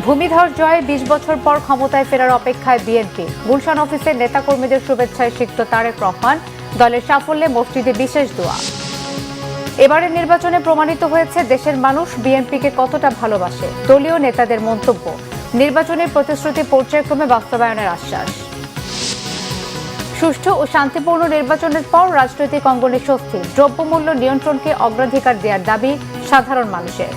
ভূমিধস জয়ে ২০ বছর পর ক্ষমতায় ফেরার অপেক্ষায় বিএনপি। গুলশান অফিসে নেতাকর্মীদের শুভেচ্ছায় সিক্ত তারেক রহমান। দলের সাফল্যে মসজিদে বিশেষ দোয়া। এবারের নির্বাচনে প্রমাণিত হয়েছে দেশের মানুষ বিএনপিকে কতটা ভালোবাসে। দলীয় নেতাদের মন্তব্য, নির্বাচনের প্রতিশ্রুতি পর্যায়ক্রমে বাস্তবায়নের আশ্বাস। সুষ্ঠু ও শান্তিপূর্ণ নির্বাচনের পর রাজনৈতিক অঙ্গনে স্বস্তি। দ্রব্যমূল্য নিয়ন্ত্রণকে অগ্রাধিকার দেওয়ার দাবি সাধারণ মানুষের।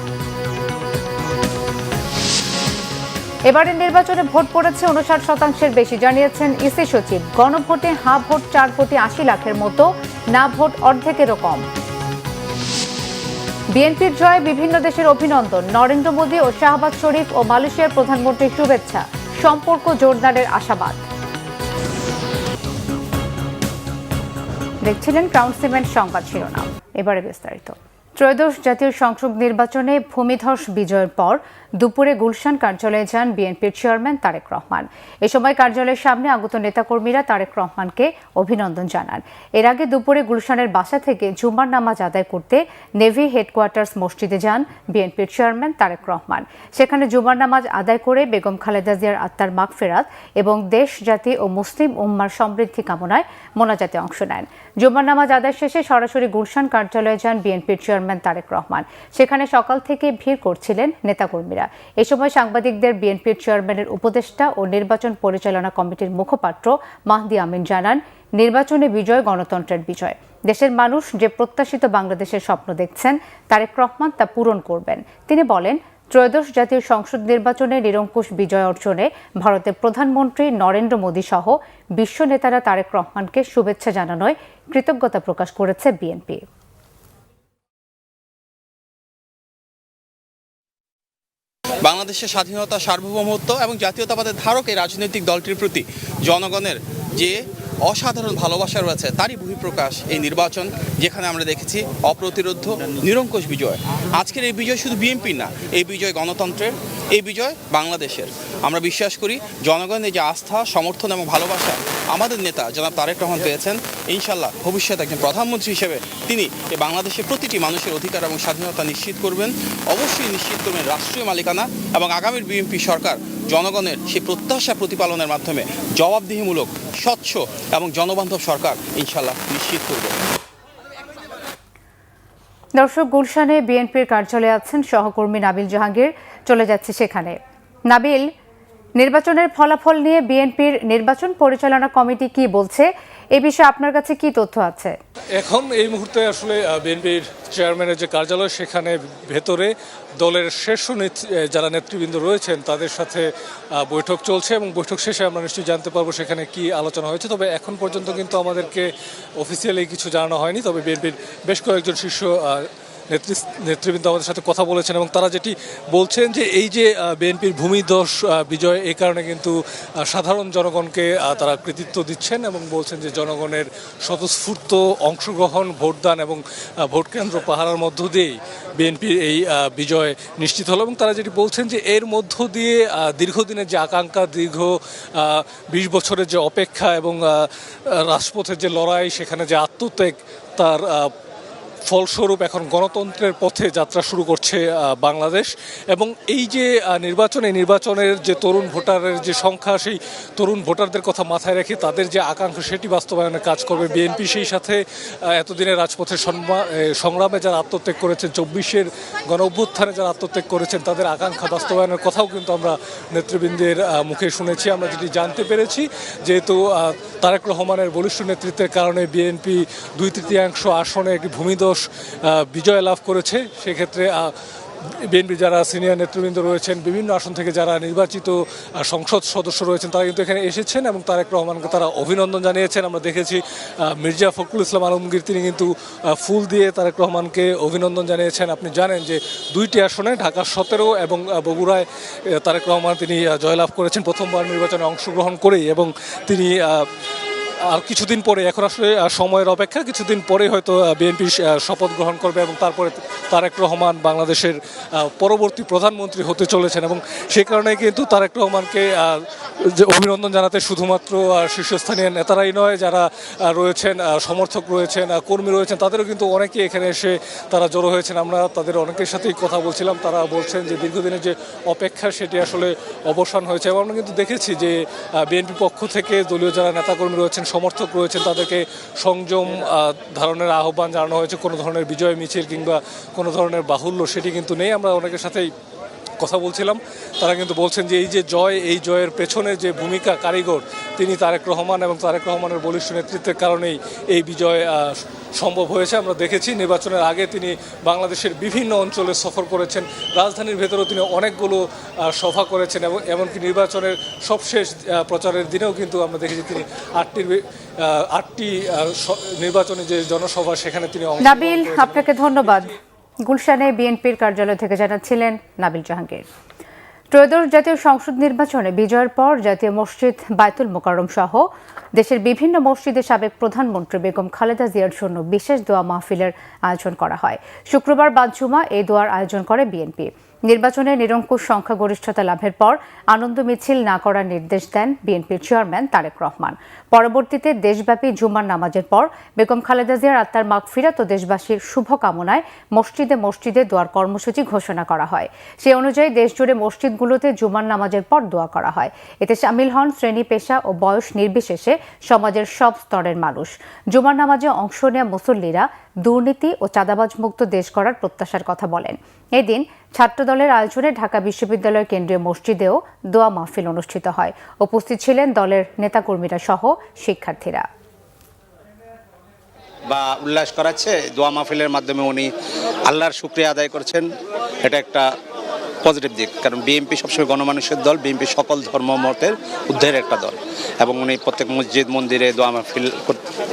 এবারের নির্বাচনে ভোট পড়েছে ৫৯% বেশি, জানিয়েছেন ইসি সচিব। গণভোটে হ্যাঁ ভোট ৪,৮০,০০,০০০ মতো, না ভোট অর্ধেকেরও কম। বিএনপির জয়ে বিভিন্ন দেশের অভিনন্দন। নরেন্দ্র মোদী ও শাহবাজ শরীফ ও মালয়েশিয়ার প্রধানমন্ত্রীর শুভেচ্ছা। সম্পর্ক জোরদারের আশাবাদ। দেখছিলেন ক্রাউন সিমেন্ট সংবাদ শিরোনাম, এবারে বিস্তারিত। ত্রয়োদশ জাতীয় সংসদ নির্বাচনে ভূমিধস বিজয়ের পর দুপুরে গুলশান কার্যালয়ে যান বিএনপির চেয়ারম্যান তারেক রহমান। এ সময় কার্যালয়ের সামনে আগত নেতাকর্মীরা তারেক রহমানকে অভিনন্দন জানান। এর আগে দুপুরে গুলশানের বাসা থেকে জুমার নামাজ আদায় করতে নেভি হেডকোয়ার্টার্স মসজিদে যান বিএনপির চেয়ারম্যান তারেক রহমান। সেখানে জুমার নামাজ আদায় করে বেগম খালেদা জিয়ার আত্মার মাগফিরাত এবং দেশ, জাতি ও মুসলিম উম্মার সমৃদ্ধি কামনায় মোনাজাতে অংশ নেন। জুমার নামাজ আদায় শেষে সরাসরি গুলশান কার্যালয়ে যান বিএনপির চেয়ারম্যান তারেক রহমান। সেখানে সকাল থেকে ভিড় করছিলেন নেতাকর্মীরা। এ সময় সাংবাদিকদের বিএনপির চেয়ারম্যানের উপদেষ্টা ও নির্বাচন পরিচালনা কমিটির মুখপাত্র মাহদি আমিন জানান, নির্বাচনে বিজয় গণতন্ত্রের বিজয়। দেশের মানুষ যে প্রত্যাশিত বাংলাদেশের স্বপ্ন দেখছেন, তারেক রহমান তা পূরণ করবেন। তিনি বলেন, ত্রয়োদশ জাতীয় সংসদ নির্বাচনে নিরঙ্কুশ বিজয় অর্জনে ভারতের প্রধানমন্ত্রী নরেন্দ্র মোদী সহ বিশ্ব নেতারা তারেক রহমানকে শুভেচ্ছা জানানোয় কৃতজ্ঞতা প্রকাশ করেছে বিএনপি। বাংলাদেশের স্বাধীনতা, সার্বভৌমত্ব এবং জাতীয়তাবাদের ধারক এই রাজনৈতিক দলটির প্রতি জনগণের যে অসাধারণ ভালোবাসা রয়েছে, তারই বহিঃপ্রকাশ এই নির্বাচন, যেখানে আমরা দেখেছি অপ্রতিরোধ্য নিরঙ্কুশ বিজয়। আজকের এই বিজয় শুধু বিএনপির না, এই বিজয় গণতন্ত্রের, এই বিজয় বাংলাদেশের। আমরা বিশ্বাস করি জনগণের যে আস্থা, সমর্থন এবং ভালোবাসা আমাদের নেতা জনাব তারেক রহমান পেয়েছেন, ইনশাল্লাহ ভবিষ্যতে একজন প্রধানমন্ত্রী হিসেবে তিনি এই বাংলাদেশের প্রতিটি মানুষের অধিকার এবং স্বাধীনতা নিশ্চিত করবেন। অবশ্যই নিশ্চিত করবেন রাষ্ট্রীয় মালিকানা, এবং আগামীর বিএনপি সরকার জনগণের সেই প্রত্যাশা প্রতিপালনের মাধ্যমে জবাবদিহিমূলক, স্বচ্ছ এবং জনবান্ধব সরকার ইনশাল্লাহ নিশ্চিত করবে। দর্শক, গুলশানে বিএনপির কার্যালয়ে আছেন সহকর্মী নাবিল জাহাঙ্গীর, চলে যাচ্ছে সেখানে। নাবিল, নির্বাচনের ফলাফল নিয়ে বিএনপির নির্বাচন পরিচালনা কমিটি কি বলছে, এ বিষয়ে আপনার কাছে কি তথ্য আছে? এখন এই মুহূর্তে আসলে বিএনপির চেয়ারম্যানের যে কার্যালয়, সেখানে ভেতরে দলের শীর্ষ যারা নেতৃবৃন্দ রয়েছেন তাদের সাথে বৈঠক চলছে, এবং বৈঠক শেষে আমরা নিশ্চয়ই জানতে পারবো সেখানে কি আলোচনা হয়েছে। তবে এখন পর্যন্ত কিন্তু আমাদেরকে অফিসিয়ালি কিছু জানানো হয়নি। তবে বিএনপির বেশ কয়েকজন শীর্ষ নেতৃবৃন্দ আমাদের সাথে কথা বলেছেন, এবং তারা যেটি বলছেন যে এই যে বিএনপির ভূমিধস বিজয়, এই কারণে কিন্তু সাধারণ জনগণকে তারা কৃতিত্ব দিচ্ছেন, এবং বলছেন যে জনগণের স্বতঃস্ফূর্ত অংশগ্রহণ, ভোটদান এবং ভোট কেন্দ্র পাহারার মধ্য দিয়েই বিএনপির এই বিজয় নিশ্চিত হলো। এবং তারা যেটি বলছেন যে এর মধ্য দিয়ে দীর্ঘদিনের যে আকাঙ্ক্ষা, দীর্ঘ ২০ বছরের যে অপেক্ষা এবং রাজপথের যে লড়াই, সেখানে যে আত্মত্যাগ, তার ফলস্বরূপ এখন গণতন্ত্রের পথে যাত্রা শুরু করছে বাংলাদেশ। এবং এই যে নির্বাচনের যে তরুণ ভোটারের যে সংখ্যা, সেই তরুণ ভোটারদের কথা মাথায় রেখে তাদের যে আকাঙ্ক্ষা, সেটি বাস্তবায়নের কাজ করবে বিএনপি। সেই সাথে এতদিনের রাজপথের সংগ্রামে যারা আত্মত্যাগ করেছেন, ২৪-এর গণ অভ্যুত্থানে যারা আত্মত্যাগ করেছেন, তাদের আকাঙ্ক্ষা বাস্তবায়নের কথাও কিন্তু আমরা নেতৃবৃন্দের মুখে শুনেছি। আমরা যেটি জানতে পেরেছি, যেহেতু তারেক রহমানের বলিষ্ঠ নেতৃত্বের কারণে বিএনপি ২/৩ আসনে একটি ভূমিধস বিজয় লাভ করেছে। সেক্ষেত্রে বিএনপি যারা সিনিয়র নেতৃবৃন্দ রয়েছেন, বিভিন্ন আসন থেকে যারা নির্বাচিত সংসদ সদস্য রয়েছেন, তারা কিন্তু এখানে এসেছেন এবং তারেক রহমানকে তারা অভিনন্দন জানিয়েছেন। আমরা দেখেছি মির্জা ফখরুল ইসলাম আলমগীর, তিনি কিন্তু ফুল দিয়ে তারেক রহমানকে অভিনন্দন জানিয়েছেন। আপনি জানেন যে ২টি আসনে, ঢাকা ১৭ এবং বগুড়ায় তিনি জয়লাভ করেছেন প্রথমবার নির্বাচনে অংশগ্রহণ করেই, এবং তিনি আর কিছুদিন পরে, এখন আসলে সময়ের অপেক্ষা, কিছুদিন পরে হয়তো বিএনপি শপথ গ্রহণ করবে এবং তারপরে তারেক রহমান বাংলাদেশের পরবর্তী প্রধানমন্ত্রী হতে চলেছেন। এবং সেই কারণে কিন্তু তারেক রহমানকে যে অভিনন্দন জানাতে শুধুমাত্র শীর্ষস্থানীয় নেতারাই নয়, যারা রয়েছেন, সমর্থক রয়েছেন, কর্মী রয়েছেন, তাদেরও কিন্তু অনেকেই এখানে এসে তারা জড়ো হয়েছেন। আমরা তাদের অনেকের সাথেই কথা বলছিলাম, তারা বলছেন যে দীর্ঘদিনের যে অপেক্ষা সেটি আসলে অবসান হয়েছে। এবং আমরা কিন্তু দেখেছি যে বিএনপি পক্ষ থেকে দলীয় যারা নেতাকর্মী রয়েছেন, সমর্থক রয়েছেন, তাদেরকে সংযম ধারণের আহ্বান জানানো হয়েছে। কোনো ধরনের বিজয় মিছিল কিংবা কোনো ধরনের বাহুল্য সেটি কিন্তু নেই। আমরা অনেকের সাথেই কথা বলছিলাম, তারা কিন্তু বলছেন যে এই যে জয়, এই জয়ের পেছনে যে ভূমিকা কারিগর তিনি তারেক রহমান, এবং তারেক রহমানের বলিষ্ঠ নেতৃত্বের কারণেই এই বিজয় সম্ভব হয়েছে। আমরা দেখেছি নির্বাচনের আগে তিনি বাংলাদেশের বিভিন্ন অঞ্চলে সফর করেছেন, রাজধানীর ভেতরেও তিনি অনেকগুলো সভা করেছেন, এবং এমনকি নির্বাচনের সবশেষ প্রচারের দিনেও কিন্তু আমরা দেখেছি তিনি আটটি নির্বাচনী যে জনসভা সেখানে তিনি নাবিল, আপনাকে ধন্যবাদ। গুলশানে বিএনপির কার্যালয় থেকে জানাচ্ছিলেন নাবিল জাহাঙ্গীর। ত্রয়োদশ জাতীয় সংসদ নির্বাচনে বিজয়ের পর জাতীয় মসজিদ বায়তুল মোকাররম সহ দেশের বিভিন্ন মসজিদে সাবেক প্রধানমন্ত্রী বেগম খালেদা জিয়ার জন্য বিশেষ দোয়া মাহফিলের আয়োজন করা হয়। শুক্রবার বাদ-জুমা এই দোয়ার আয়োজন করে বিএনপি। নির্বাচনে নিরঙ্কুশ সংখ্যাগরিষ্ঠতা লাভের পর আনন্দ মিছিল না করার নির্দেশ দেন বিএনপির চেয়ারম্যান তারেক রহমান। পরবর্তীতে দেশব্যাপী জুমার নামাজের পর বেগম খালেদা জিয়ার আত্মার মাগফিরাত ও দেশবাসীর শুভকামনায় মসজিদে মসজিদে দোয়ার কর্মসূচি ঘোষণা করা হয়। সেই অনুযায়ী দেশজুড়ে মসজিদগুলোতে জুমার নামাজের পর দোয়া করা হয়। এতে শামিল হন শ্রেণী, পেশা ও বয়স নির্বিশেষে সমাজের সব স্তরের মানুষ। জুমার নামাজে অংশ নেওয়া মুসল্লিরা দুর্নীতি ও চাঁদাবাজ মুক্ত দেশ গড়ার প্রত্যাশার কথা বলেন। এদিন ছাত্রদলের আয়োজনে ঢাকা বিশ্ববিদ্যালয়ের কেন্দ্রীয় মসজিদেও দোয়া মাহফিল অনুষ্ঠিত হয়। উপস্থিত ছিলেন দলের নেতাকর্মীরা সহ শিক্ষার্থীরা। বা উল্লাস করাচ্ছে, দোয়া মাহফিলের মাধ্যমে উনি আল্লাহর শুকরিয়া আদায় করছেন। এটা একটা পজিটিভ দিক, কারণ বিএনপি সবসময় গণমানুষের দল, বিএনপি সকল ধর্ম মতের উদ্ধারের একটা দল, এবং উনি প্রত্যেক মসজিদ মন্দিরে দোয়া মাহফিল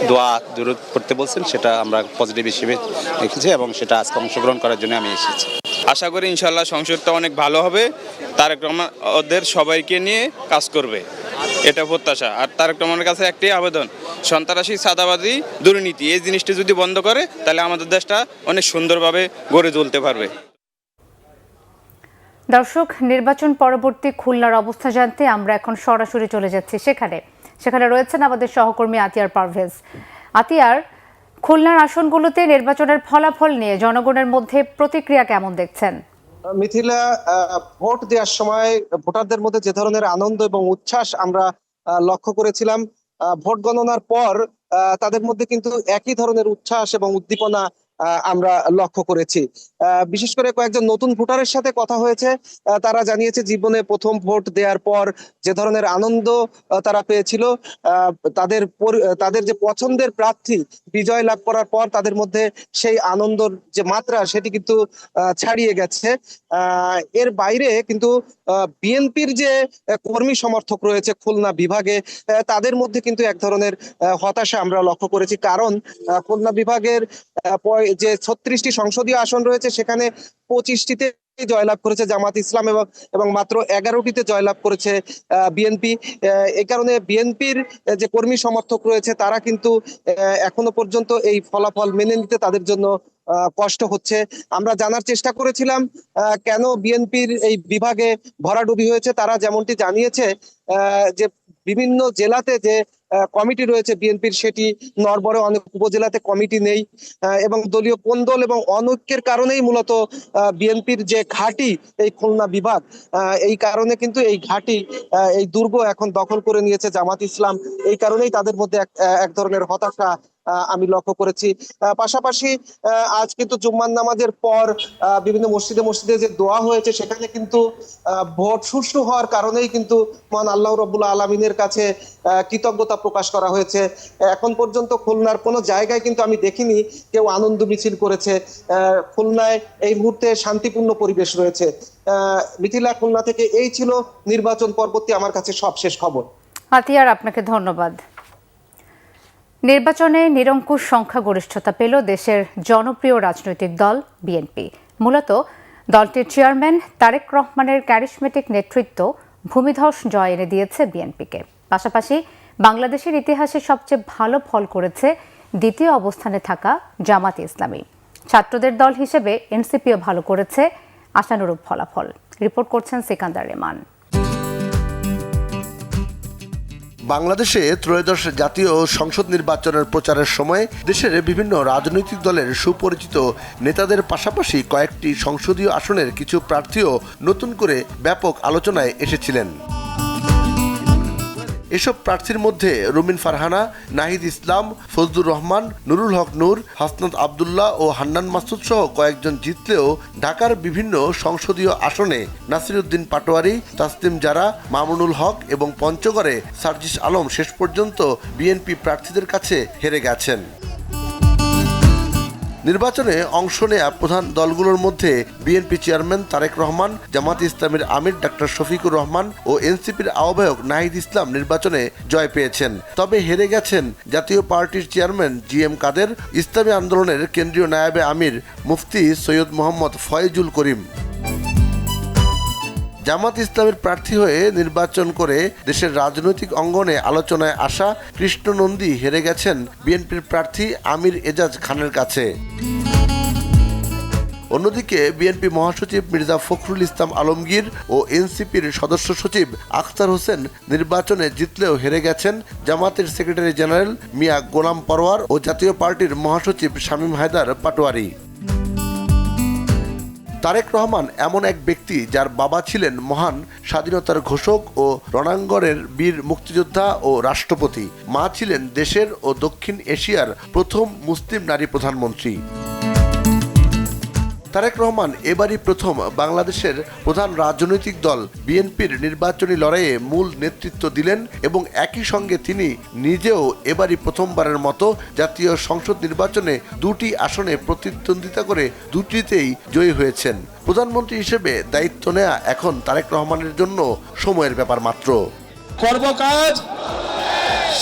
দোয়া দুরূদ করতে বলছেন। সেটা আমরা পজিটিভ হিসেবে দেখেছি এবং সেটা আজকে অংশগ্রহণ করার জন্য আমি এসেছি। আশা করি ইনশাল্লাহ সংসদটা অনেক ভালো হবে, তারেক রহমান ওদের সবাইকে নিয়ে কাজ করবে, এটা প্রত্যাশা। আর তারেক রহমানের কাছে একটাই আবেদন, সন্ত্রাসী, চাঁদাবাজি, দুর্নীতি এই জিনিসটা যদি বন্ধ করে তাহলে আমাদের দেশটা অনেক সুন্দরভাবে গড়ে তুলতে পারবে। দর্শক, নির্বাচন পরবর্তী খুলনার অবস্থা জানতে আমরা এখন সরাসরি চলে যাচ্ছি সেখানে রয়েছেন আমাদের সহকর্মী আতিয়ার পারভেজ। আতিয়ার, খুলনার আসনগুলোতে নির্বাচনের ফলাফল নিয়ে জনগণের মধ্যে প্রতিক্রিয়া কেমন দেখছেন? মিথিলা, ভোট দেওয়ার সময় ভোটারদের মধ্যে যে ধরনের আনন্দ এবং উচ্ছ্বাস আমরা লক্ষ্য করেছিলাম, ভোট গণনার পর তাদের মধ্যে কিন্তু একই ধরনের উচ্ছ্বাস এবং উদ্দীপনা আমরা লক্ষ্য করেছি। বিশেষ করে কয়েকজন নতুন ভোটারের সাথে কথা হয়েছে, তারা জানিয়েছে জীবনে প্রথম ভোট দেওয়ার পর যে ধরনের আনন্দ তারা পেয়েছিল, তাদের যে পছন্দের প্রার্থী বিজয় লাভ করার পর তাদের মধ্যে সেই আনন্দর যে মাত্রা সেটি কিন্তু ছাড়িয়ে গেছে। এর বাইরে কিন্তু বিএনপির যে কর্মী সমর্থক রয়েছে খুলনা বিভাগে, তাদের মধ্যে কিন্তু এক ধরনের হতাশা আমরা লক্ষ্য করেছি। কারণ খুলনা বিভাগের যে 36টি সংসদীয় আসন রয়েছে সেখানে 25টিতে জয়লাভ করেছে জামাত ইসলাম এবং মাত্র 11টিতে জয়লাভ করেছে বিএনপি। এই কারণে বিএনপির যে কর্মী সমর্থক রয়েছে তারা কিন্তু এখনো পর্যন্ত এই ফলাফল মেনে নিতে তাদের জন্য কষ্ট হচ্ছে। আমরা জানার চেষ্টা করেছিলাম কেন বিএনপির এই বিভাগে ভরাডুবি হয়েছে। তারা যেমনটি জানিয়েছে যে বিভিন্ন জেলাতে যে কমিটি রয়েছে বিএনপির, সেটি নড়বড়ে, অনেক উপজেলাতে কমিটি নেই, এবং দলীয় কোন্দল এবং অনৈক্যের কারণেই মূলত বিএনপির যে ঘাঁটি এই খুলনা বিভাগ, এই কারণে কিন্তু এই ঘাঁটি, এই দুর্গ এখন দখল করে নিয়েছে জামাত ইসলাম। এই কারণেই তাদের মধ্যে এক ধরনের হতাশা আমি লক্ষ্য করেছি। পাশাপাশি আজ কিন্তু জুম্মার নামাজের পর বিভিন্ন মসজিদে মসজিদে যে দোয়া হয়েছে সেখানে কিন্তু ভোট সুষ্ঠু হওয়ার কারণেই কিন্তু মহান আল্লাহ রাব্বুল আলামিনের কাছে কৃতজ্ঞতা প্রকাশ করা হয়েছে। এখন পর্যন্ত খুলনার কোনো জায়গায় কিন্তু আমি দেখিনি কেউ আনন্দ মিছিল করেছে। খুলনায় এই মুহূর্তে শান্তিপূর্ণ পরিবেশ রয়েছে। মিথিলা, খুলনা থেকে এই ছিল নির্বাচন পরবর্তী আমার কাছে সবশেষ খবর। আতিয়ার, আপনাকে ধন্যবাদ। নির্বাচনে নিরঙ্কুশ সংখ্যাগরিষ্ঠতা পেল দেশের জনপ্রিয় রাজনৈতিক দল বিএনপি। মূলত দলটির চেয়ারম্যান তারেক রহমানের ক্যারিসমেটিক নেতৃত্ব ভূমিধস জয় এনে দিয়েছে বিএনপিকে। পাশাপাশি বাংলাদেশের ইতিহাসে সবচেয়ে ভালো ফল করেছে দ্বিতীয় অবস্থানে থাকা জামাতে ইসলামী। ছাত্রদের দল হিসেবে এনসিপিও ভালো করেছে, আশানুরূপ ফলাফল। রিপোর্ট করছেন সিকান্দার রেমান। বাংলাদেশে ত্রয়োদশ জাতীয় সংসদ নির্বাচনের প্রচারের সময় দেশের বিভিন্ন রাজনৈতিক দলের সুপরিচিত নেতাদের পাশাপাশি কয়েকটি সংসদীয় আসনের কিছু প্রার্থীও নতুন করে ব্যাপক আলোচনায় এসেছিলেন। এসব প্রার্থীর মধ্যে রুমিন ফারহানা, নাহিদ ইসলাম, ফজলুর রহমান, নুরুল হক নূর, হাসনাত আবদুল্লাহ ও হান্নান মাসুদ সহ কয়েকজন জিতলেও ঢাকার বিভিন্ন সংসদীয় আসনে নাসিরউদ্দিন পাটোয়ারি, তাসলিম জারা, মামুনুল হক এবং পঞ্চগড়ে সার্জিস আলম শেষ পর্যন্ত বিএনপি প্রার্থীদের কাছে হেরে গেছেন। নির্বাচনে অংশ নেয়া প্রধান দলগুলোর মধ্যে বিএনপি চেয়ারম্যান তারেক রহমান, জামাত ইসলামীর আমির ডাক্তার শফিকুর রহমান ও এনসিপির আহ্বায়ক নাহিদ ইসলাম নির্বাচনে জয় পেয়েছেন। তবে হেরে গেছেন জাতীয় পার্টির চেয়ারম্যান জিএম কাদের, ইসলামী আন্দোলনের কেন্দ্রীয় নায়েবে আমির মুফতি সৈয়দ মোহাম্মদ ফয়েজুল করিম। জামাত ইসলামের প্রার্থী হয়ে নির্বাচন করে দেশের রাজনৈতিক অঙ্গনে আলোচনায় আসা কৃষ্ণ নন্দী হেরে গেছেন বিএনপির প্রার্থী আমির এজাজ খানের কাছে। অন্যদিকে বিএনপি মহাসচিব মির্জা ফখরুল ইসলাম আলমগীর ও এনসিপির সদস্য সচিব আখতার হোসেন নির্বাচনে জিতলেও হেরে গেছেন জামাতের সেক্রেটারি জেনারেল মিয়া গোলাম পরওয়ার ও জাতীয় পার্টির মহাসচিব শামীম হায়দার পাটোয়ারি। তারেক রহমান এমন এক ব্যক্তি যার বাবা ছিলেন মহান স্বাধীনতার ঘোষক ও রণাঙ্গনের বীর মুক্তিযোদ্ধা ও রাষ্ট্রপতি, মা ছিলেন দেশের ও দক্ষিণ এশিয়ার প্রথম মুসলিম নারী প্রধানমন্ত্রী। তারেক রহমান এবারই প্রথম বাংলাদেশের প্রধান রাজনৈতিক দল বিএনপির নির্বাচনী লড়াইয়ে মূল নেতৃত্ব দিলেন এবং একই সঙ্গে তিনি নিজেও এবারই প্রথমবারের মতো জাতীয় সংসদ নির্বাচনে দুটি আসনে প্রতিদ্বন্দ্বিতা করে দুটিতেই জয়ী হয়েছেন। প্রধানমন্ত্রী হিসেবে দায়িত্ব নেওয়া এখন তারেক রহমানের জন্য সময়ের ব্যাপার মাত্র। করব কাজ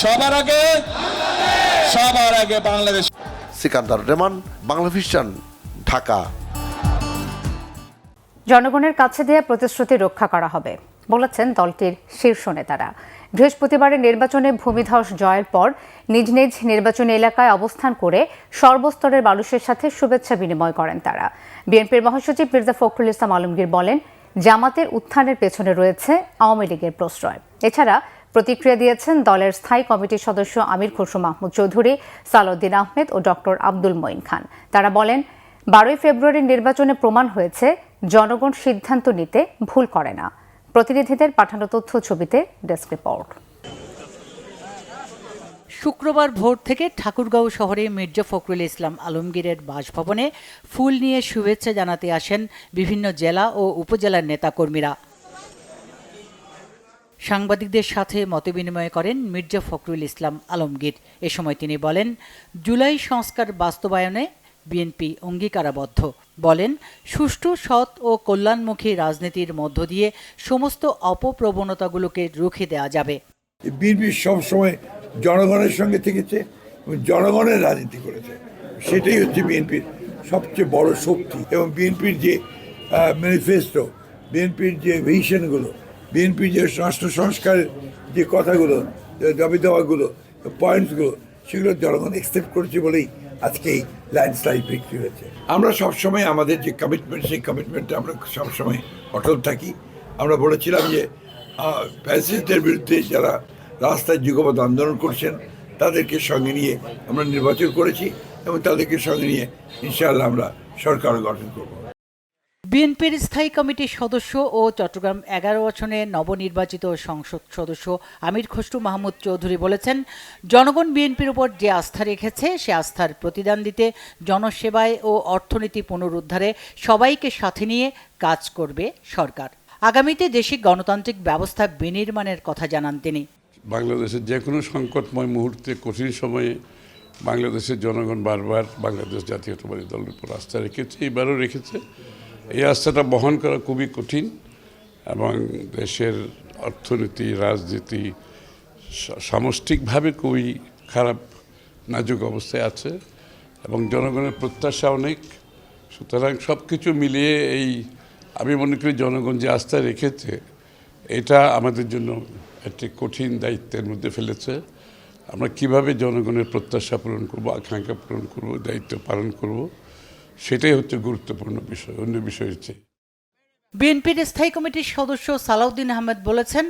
সবার আগে বাংলাদেশ। সিকান্দার রেমান, বাংলা ভিশন, ঢাকা। জনগণের কাছে দেয়া প্রতিশ্রুতি রক্ষা করা হবে বলেছেন দলটির শীর্ষ নেতারা। বৃহস্পতিবারের নির্বাচনে ভূমিধস জয়ের পর নিজ নিজ নির্বাচনী এলাকায় অবস্থান করে সর্বস্তরের মানুষের সাথে শুভেচ্ছা বিনিময় করেন তারা। বিএনপির মহাসচিব মির্জা ফখরুল ইসলাম আলমগীর বলেন, জামাতের উত্থানের পেছনে রয়েছে আওয়ামী লীগের প্রশ্রয়। এছাড়া প্রতিক্রিয়া দিয়েছেন দলের স্থায়ী কমিটির সদস্য আমির খসরু মাহমুদ চৌধুরী, সালাউদ্দিন আহমেদ ও ডক্টর আব্দুল মঈন খান। তারা বলেন, 12 ফেব্রুয়ারির নির্বাচনে প্রমাণ হয়েছে জনগণ সিদ্ধান্ত নিতে ভুল করে না। প্রতিনিধিদের পাঠানো তথ্য ছবিতে ডেস্ক রিপোর্ট। শুক্রবার ভোর থেকে ঠাকুরগাঁও শহরে মির্জা ফখরুল ইসলাম আলমগীরের বাসভবনে ফুল নিয়ে শুভেচ্ছা জানাতে আসেন বিভিন্ন জেলা ও উপজেলার নেতাকর্মীরা। সাংবাদিকদের সাথে মতবিনিময় করেন মির্জা ফখরুল ইসলাম আলমগীর। এ সময় তিনি বলেন, জুলাই সংস্কার বাস্তবায়নে বিএনপি অঙ্গীকারাবদ্ধ। বলেন, সুষ্ঠু, সৎ ও কল্যাণমুখী রাজনীতির মধ্য দিয়ে সমস্ত অপপ্রবণতাগুলোকে রুখে দেওয়া যাবে। বিএনপি সবসময় জনগণের সঙ্গে থেকেছে এবং জনগণের রাজনীতি করেছে, সেটাই হচ্ছে বিএনপির সবচেয়ে বড় শক্তি। এবং বিএনপির যে ম্যানিফেস্টো, বিএনপির যে ভিশনগুলো, বিএনপির যে রাষ্ট্র সংস্কারের যে কথাগুলো, দাবি দাওয়াগুলো, পয়েন্টসগুলো, সেগুলো জনগণ অ্যাকসেপ্ট করেছে বলেই আজকে এই ল্যান্ডস্লাইড বিক্রি হয়েছে। আমরা সবসময় আমাদের যে কমিটমেন্ট, সেই কমিটমেন্টে আমরা সবসময় অটল থাকি। আমরা বলেছিলাম যে ফ্যাসিস্টদের বিরুদ্ধে যারা রাস্তায় যুগপৎ আন্দোলন করছেন তাদেরকে সঙ্গে নিয়ে আমরা নির্বাচন করেছি এবং তাদেরকে সঙ্গে নিয়ে ইনশাআল্লাহ আমরা সরকার গঠন করব। বিএনপির স্থায়ী কমিটির সদস্য ও চট্টগ্রাম 11 আসনে নবনির্বাচিত সংসদ সদস্য আমির খসরু মাহমুদ চৌধুরী বলেছেন, জনগণ বিএনপির উপর যে আস্থা রেখেছে সে আস্থার প্রতিদান দিতে জনসেবায় ও অর্থনীতি পুনরুদ্ধারে সবাইকে সাথে নিয়ে কাজ করবে সরকার। আগামীতে দেশে গণতান্ত্রিক ব্যবস্থা বিনির্মাণের কথা জানান তিনি। বাংলাদেশের যে কোনো সংকটময় মুহূর্তে, কঠিন সময়ে বাংলাদেশের জনগণ বারবার বাংলাদেশ জাতীয়তাবাদী দলের উপর আস্থা রেখেছে, এবারও রেখেছে। এই আস্থাটা বহন করা খুবই কঠিন এবং দেশের অর্থনীতি, রাজনীতি সামষ্টিকভাবে খুবই খারাপ, নাজুক অবস্থায় আছে এবং জনগণের প্রত্যাশা অনেক। সুতরাং সব কিছু মিলিয়ে আমি মনে করি জনগণ যে আস্থা রেখেছে এটা আমাদের জন্য একটি কঠিন দায়িত্বের মধ্যে ফেলেছে। আমরা কিভাবে জনগণের প্রত্যাশা পূরণ করব, আকাঙ্ক্ষা পূরণ করব, দায়িত্ব পালন করব, সেটাই হচ্ছে গুরুত্বপূর্ণ বিষয়, অন্য বিষয়ের চেয়ে। বিএনপির স্থায়ী কমিটির সদস্য সালাউদ্দিন আহমেদ বলেছেন,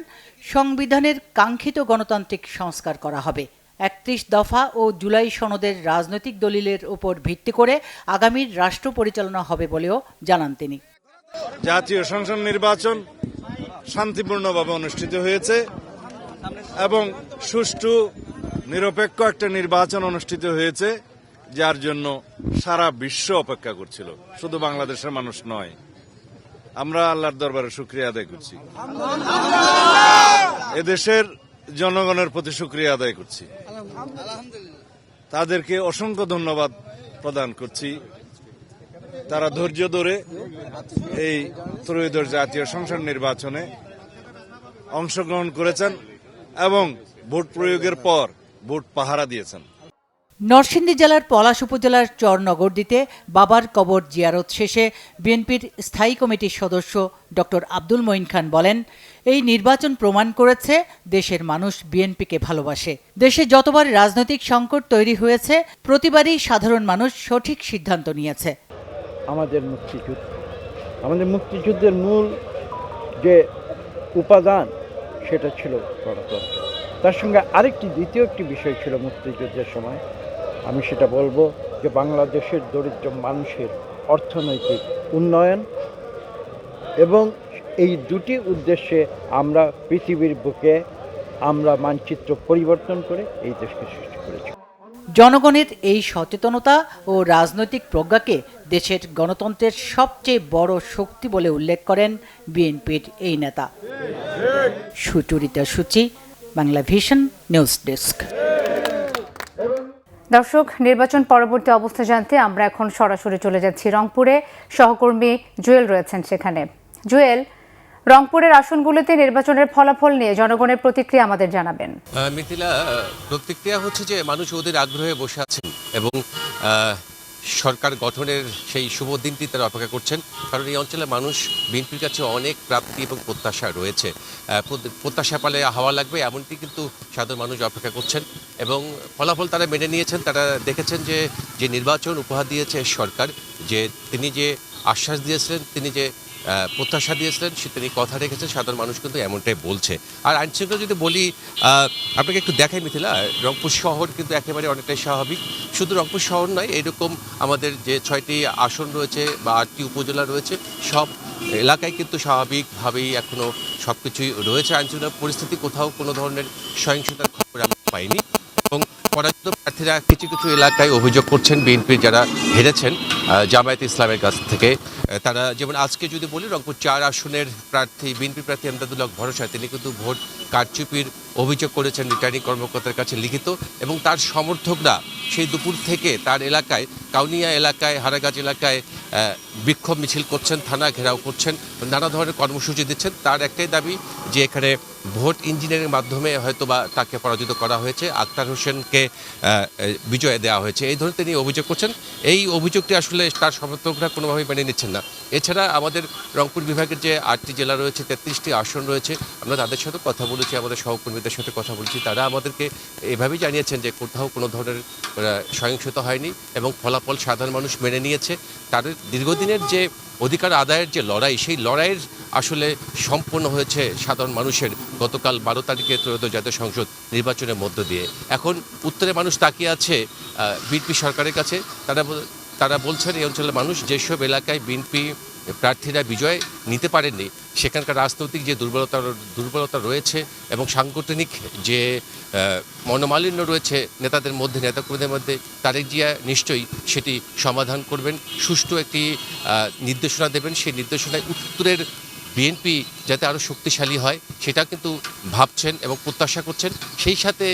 সংবিধানের কাঙ্ক্ষিত গণতান্ত্রিক সংস্কার করা হবে। ৩১ দফা ও জুলাই সনদের রাজনৈতিক দলিলের উপর ভিত্তি করে আগামীর রাষ্ট্র পরিচালনা হবে বলেও জানান তিনি। জাতীয় সংসদ নির্বাচন শান্তিপূর্ণভাবে অনুষ্ঠিত হয়েছে এবং সুষ্ঠু নিরপেক্ষ একটা নির্বাচন অনুষ্ঠিত হয়েছে, যার জন্য সারা বিশ্ব অপেক্ষা করছিল, শুধু বাংলাদেশের মানুষ নয়। আমরা আল্লাহর দরবারে শুকরিয়া আদায় করছি, এদেশের জনগণের প্রতি শুকরিয়া আদায় করছি, তাদেরকে অসংখ্য ধন্যবাদ প্রদান করছি। তারা ধৈর্য ধরে এই ত্রয়োদশ জাতীয় সংসদ নির্বাচনে অংশগ্রহণ করেছেন এবং ভোট প্রয়োগের পর ভোট পাহারা দিয়েছেন। নরসিংদী জেলার পলাশ উপজেলার চরনগরদীতে বাবার কবর জিয়ারত শেষে বিএনপির স্থায়ী কমিটির সদস্য ডক্টর আব্দুল মঈন খান বলেন, এই নির্বাচন প্রমাণ করেছে দেশের মানুষ বিএনপিকে ভালোবাসে। দেশে যতবার রাজনৈতিক সংকট তৈরি হয়েছে, প্রতিবারই সাধারণ মানুষ সঠিক সিদ্ধান্ত নিয়েছে। আমাদের মুক্তিযুদ্ধের মূল যে উপাদান সেটা ছিল গণতন্ত্র। তার সঙ্গে আরেকটি দ্বিতীয় একটি বিষয় ছিল মুক্তিযুদ্ধের সময়, আমি সেটা বলবো যে বাংলাদেশের দরিদ্র মানুষের অর্থনৈতিক উন্নয়ন, এবং এই দুটি উদ্দেশ্যে আমরা পৃথিবীর বুকে আমরা মানচিত্র পরিবর্তন করে এই দেশকে সৃষ্টি করেছি। জনগণের এই সচেতনতা ও রাজনৈতিক প্রজ্ঞাকে দেশের গণতন্ত্রের সবচেয়ে বড় শক্তি বলে উল্লেখ করেন বিএনপির এই নেতা। সুচরিতা সূচি, বাংলা ভিশন নিউজ ডেস্ক। দর্শক, নির্বাচন পরবর্তী অবস্থা জানতে আমরা এখন সরাসরি চলে যাচ্ছি রংপুরে। সহকর্মী জুয়েল রয়েছেন সেখানে। জুয়েল, রংপুরের আসনগুলোতে নির্বাচনের ফলাফল নিয়ে জনগণের প্রতিক্রিয়া আমাদের জানাবেন। মিথিলা, প্রতিক্রিয়া হচ্ছে যে মানুষ ওদের আগ্রহে বসে আছেন এবং সরকার গঠনের সেই শুভ দিনটি তারা অপেক্ষা করছেন, কারণ এই অঞ্চলে মানুষ বিএনপির কাছে অনেক প্রাপ্তি এবং প্রত্যাশা রয়েছে। প্রত্যাশা পালে হাওয়া লাগবে এমনটি কিন্তু সাধারণ মানুষ অপেক্ষা করছেন এবং ফলাফল তারা মেনে নিয়েছেন। তারা দেখেছেন যে নির্বাচন উপহার দিয়েছে সরকার, যে তিনি যে আশ্বাস দিয়েছিলেন, তিনি যে প্রত্যাশা দিয়েছিলেন, তিনি কথা রেখেছেন, সাধারণ মানুষ কিন্তু এমনটাই বলছে। আর আইনশৃঙ্খলা যদি বলি, আপনাকে একটু দেখাই মিথিলা, রংপুর শহর কিন্তু একেবারে অনেকটাই স্বাভাবিক। শুধু রংপুর শহর নয়, এরকম আমাদের যে 6টি আসন রয়েছে বা 8টি উপজেলা রয়েছে, সব এলাকায় কিন্তু স্বাভাবিকভাবেই এখনও সব কিছুই রয়েছে। আইনশৃঙ্খলা পরিস্থিতি কোথাও কোনো ধরনের সহিংসতার খবর আমরা পাইনি এবং পরাজিত প্রার্থীরা কিছু কিছু এলাকায় অভিযোগ করছেন বিএনপির যারা হেরেছেন জামায়াত ইসলামের কাছ থেকে। তারা যেমন আজকে যদি বলি, রংপুর 4 আসনের প্রার্থী বিএনপি প্রার্থী এমদাদুল হক ভরসা, তিনি কিন্তু ভোট কারচুপির অভিযোগ করেছেন রিটার্নিং কর্মকর্তার কাছে লিখিত, এবং তার সমর্থকরা সেই দুপুর থেকে তার এলাকায়, কাউনিয়া এলাকায়, হারাগাছ এলাকায় বিক্ষোভ মিছিল করছেন, থানা ঘেরাও করছেন, নানা ধরনের কর্মসূচি দিচ্ছেন। তার একটাই দাবি যে এখানে ভোট ইঞ্জিনিয়ারিং মাধ্যমে হয়তোবা তাকে পরাজিত করা হয়েছে, আক্তার হোসেনকে বিজয় দেওয়া হয়েছে, এই ধরনের তিনি অভিযোগ করছেন। এই অভিযোগটি আসলে তার সমর্থকরা কোনোভাবেই মেনে নিচ্ছেন না। এছাড়া আমাদের রংপুর বিভাগের যে 8টি জেলা রয়েছে, 33টি আসন রয়েছে, আমরা তাদের সাথে কথা বলেছি, আমাদের সহকর্মীদের সাথে কথা বলেছি, তারা আমাদেরকে এভাবেই জানিয়েছেন যে কোথাও কোনো ধরনের সহিংসতা হয়নি এবং ফলাফল সাধারণ মানুষ মেনে নিয়েছে। তাদের দীর্ঘদিনের যে অধিকার আদায়ের যে লড়াই, সেই লড়াইয়ের আসলে সম্পন্ন হয়েছে সাধারণ মানুষের গতকাল 12 তারিখে ত্রয়োদশ জাতীয় সংসদ নির্বাচনের মধ্য দিয়ে। এখন উত্তরে মানুষ তাকিয়ে আছে বিএনপি সরকারের কাছে। তারা বলছেন এই অঞ্চলের মানুষ যেসব এলাকায় বিএনপি প্রার্থীরা বিজয় নিতে পারেননি, সেখানকার রাজনৈতিক যে দুর্বলতা রয়েছে এবং সাংগঠনিক যে মনোমালিন্য রয়েছে নেতাদের মধ্যে, নেতাকর্মীদের মধ্যে, তারেক জিয়া নিশ্চয়ই সেটি সমাধান করবেন, সুষ্ঠু একটি নির্দেশনা দেবেন। সেই নির্দেশনায় উত্তরের বিএনপি যাতে আরও শক্তিশালী হয় সেটা কিন্তু ভাবছেন এবং প্রত্যাশা করছেন। সেই সাথে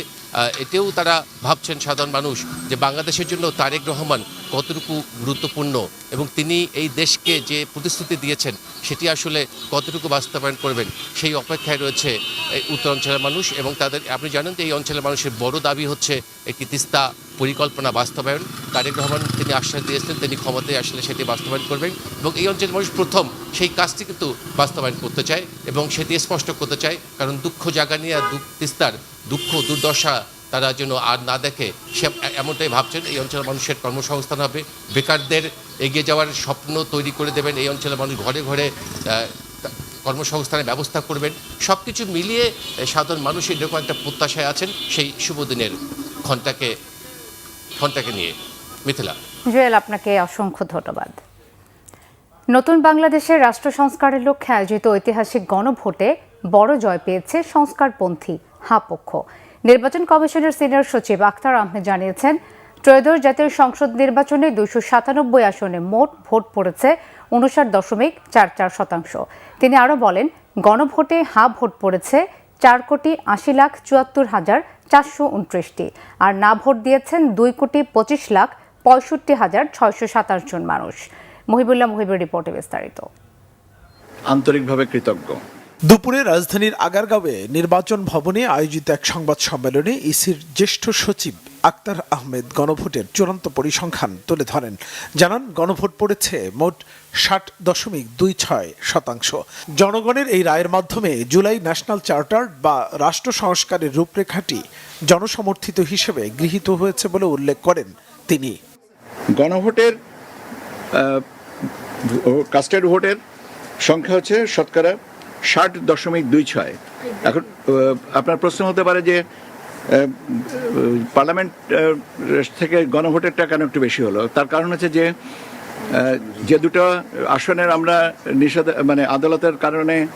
এতেও তারা ভাবছেন সাধারণ মানুষ যে বাংলাদেশের জন্য তারেক রহমান কতটুকু গুরুত্বপূর্ণ এবং তিনি এই দেশকে যে প্রতিশ্রুতি দিয়েছেন সেটি আসলে কতটুকু বাস্তবায়ন করবেন, সেই অপেক্ষায় রয়েছে এই উত্তর অঞ্চলের মানুষ। এবং তাদের, আপনি জানেন যে এই অঞ্চলের মানুষের বড় দাবি হচ্ছে একটি তিস্তা পরিকল্পনা বাস্তবায়ন। তারেক রহমান তিনি আশ্বাস দিয়েছিলেন তিনি ক্ষমতায় আসলে সেটি বাস্তবায়ন করবেন এবং এই অঞ্চলের মানুষ প্রথম সেই কাজটি কিন্তু বাস্তবায়ন করতে চায় এবং সেটি স্পষ্ট করতে চায়, কারণ দুঃখ জাগানিয়া তিস্তার দুঃখ দুর্দশা তারা যেন আর না দেখে সে এমনটাই ভাবছেন। এই অঞ্চলের মানুষের কর্মসংস্থান হবে, বেকারদের এগিয়ে যাওয়ার স্বপ্ন তৈরি করে দেবেন, এই অঞ্চলের মানুষ ঘরে ঘরে কর্মসংস্থানের ব্যবস্থা করবেন। সব কিছু মিলিয়ে সাধারণ মানুষ এরকম একটা প্রত্যাশায় আছেন সেই শুভ দিনের ঘণ্টাকে নিয়ে। মিথিলা। জুয়েল, আপনাকে অসংখ্য ধন্যবাদ। নতুন বাংলাদেশের রাষ্ট্র সংস্কারের লক্ষ্যে আয়োজিত ঐতিহাসিক গণভোটে বড় জয় পেয়েছে সংস্কারপন্থী হা পক্ষ। নির্বাচন কমিশনের সিনিয়র সচিব আখতার আহমেদ জানিয়েছেন, ত্রয়োদশ জাতীয় সংসদ নির্বাচনে 297 আসনে মোট ভোট পড়েছে 59.44%। তিনি আরও বলেন, গণভোটে হা ভোট পড়েছে 4,80,74,429টি, আর না ভোট দিয়েছেন 2,25,65,627 জন মানুষ। মহিবুল্লাহ মুহিবের রিপোর্টে বিস্তারিত। আন্তরিকভাবে কৃতজ্ঞ। দুপুরে রাজধানীর আগারগাঁওয়ে নির্বাচন ভবনে আয়োজিত এক সংবাদ সম্মেলনে ইসির জ্যেষ্ঠ সচিব আখতার আহমেদ গণভোটের চূড়ান্ত পরিসংখ্যান তুলে ধরেন। জানান, গণভোট পড়েছে মোট 60.26%। জনগণের এই রায়ের মাধ্যমে জুলাই ন্যাশনাল চার্টার বা রাষ্ট্র সংস্কারের রূপরেখাটি জনসমর্থিত হিসেবে গৃহীত হয়েছে বলে উল্লেখ করেন তিনি। গণভোটের কাস্টেড ভোটের সংখ্যা হচ্ছে শতকরা 60.26। এখন আপনার প্রশ্ন হতে পারে যে পার্লামেন্ট থেকে গণভোটেরটা কেন একটু বেশি হলো। তার কারণ হচ্ছে যে দুটো আসনের আমরা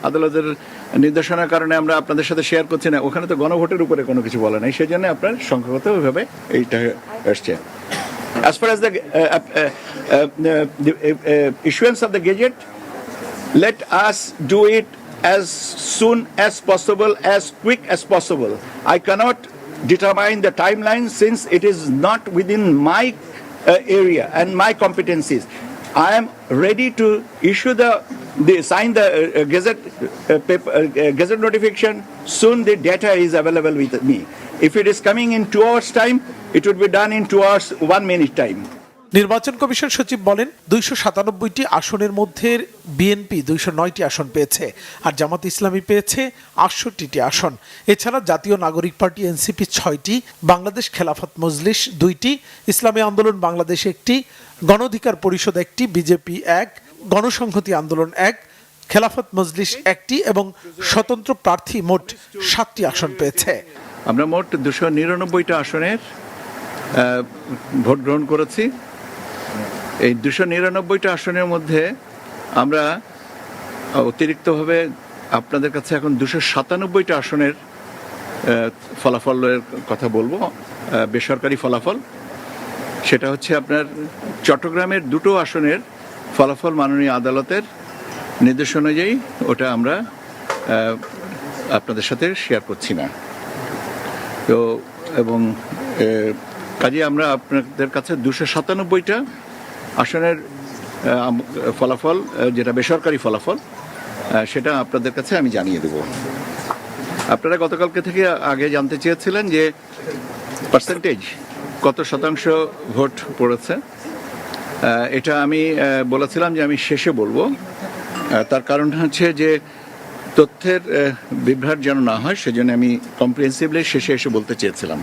আদালতের নির্দেশনার কারণে আমরা আপনাদের সাথে শেয়ার করছি না, ওখানে তো গণভোটের উপরে কোনো কিছু বলা নেই, সেই জন্য আপনার সংখ্যাগতভাবে এইটা এসছে। As far as the issuance of the gazette, let us do it as soon as possible, as quick as possible. I cannot determine the timeline since it is not within my area and my competencies. I am ready to issue sign the gazette notification soon. The data is available with me. If it is coming in 2 hours time, it would be done in 2 hours 1 minute time. নির্বাচন commission সচিব বলেন, 297টি আসনের মধ্যে BNP 209টি আসন পেয়েছে, আর জামাত ইসলামী পেয়েছে 68টি আসন। এছাড়া জাতীয় নাগরিক পার্টি এনসিপি 6টি, বাংলাদেশ খেলাফত মজলিস 2টি, ইসলামী আন্দোলন বাংলাদেশ 1টি, গণ অধিকার পরিষদ 1টি, বিজেপি 1, গণসংহতি আন্দোলন 1, খেলাফত মজলিস 1টি এবং স্বতন্ত্র প্রার্থী মোট 7টি আসন পেয়েছে। আমরা মোট 299টা আসনের ভোট গ্রহণ করেছি। এই 299টা আসনের মধ্যে আমরা অতিরিক্তভাবে আপনাদের কাছে এখন 297টা আসনের ফলাফলের কথা বলবো, বেসরকারি ফলাফল। সেটা হচ্ছে আপনার চট্টগ্রামের 2টো আসনের ফলাফল মাননীয় আদালতের নির্দেশ অনুযায়ী, ওটা আমরা আপনাদের সাথে শেয়ার করছি না। তো এবং কাজে আমরা আপনাদের কাছে 297টা আসনের ফলাফল, যেটা বেসরকারি ফলাফল, সেটা আপনাদের কাছে আমি জানিয়ে দেব। আপনারা গতকালকে থেকে আগে জানতে চেয়েছিলেন যে পার্সেন্টেজ কত শতাংশ ভোট পড়েছে। এটা আমি বলেছিলাম যে আমি শেষে বলবো। তার কারণ হচ্ছে যে তথ্যের বিভ্রাট যেন না হয়, সেজন্য আমি কম্প্রিহেন্সিভলি শেষে এসে বলতে চেয়েছিলাম।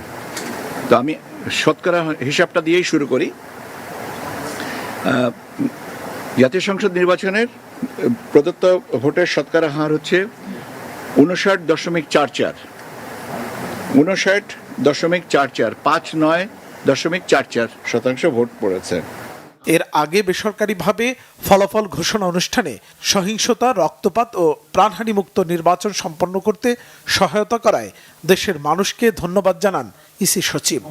তো আমি শতকরা হিসাবটা দিয়েই শুরু করি। জাতীয় সংসদ নির্বাচনের প্রদত্ত ভোটের শতকরা হার হচ্ছে 59.44, 59.44, 59.44% ভোট পড়েছে। এর আগে বেসরকারিভাবে ফলাফল ঘোষণা অনুষ্ঠানে সহিংসতা, রক্তপাত ও প্রাণহানিমুক্ত নির্বাচন সম্পন্ন করতে সহায়তা করায় দেশের মানুষকে ধন্যবাদ জানান ইসি সচিব।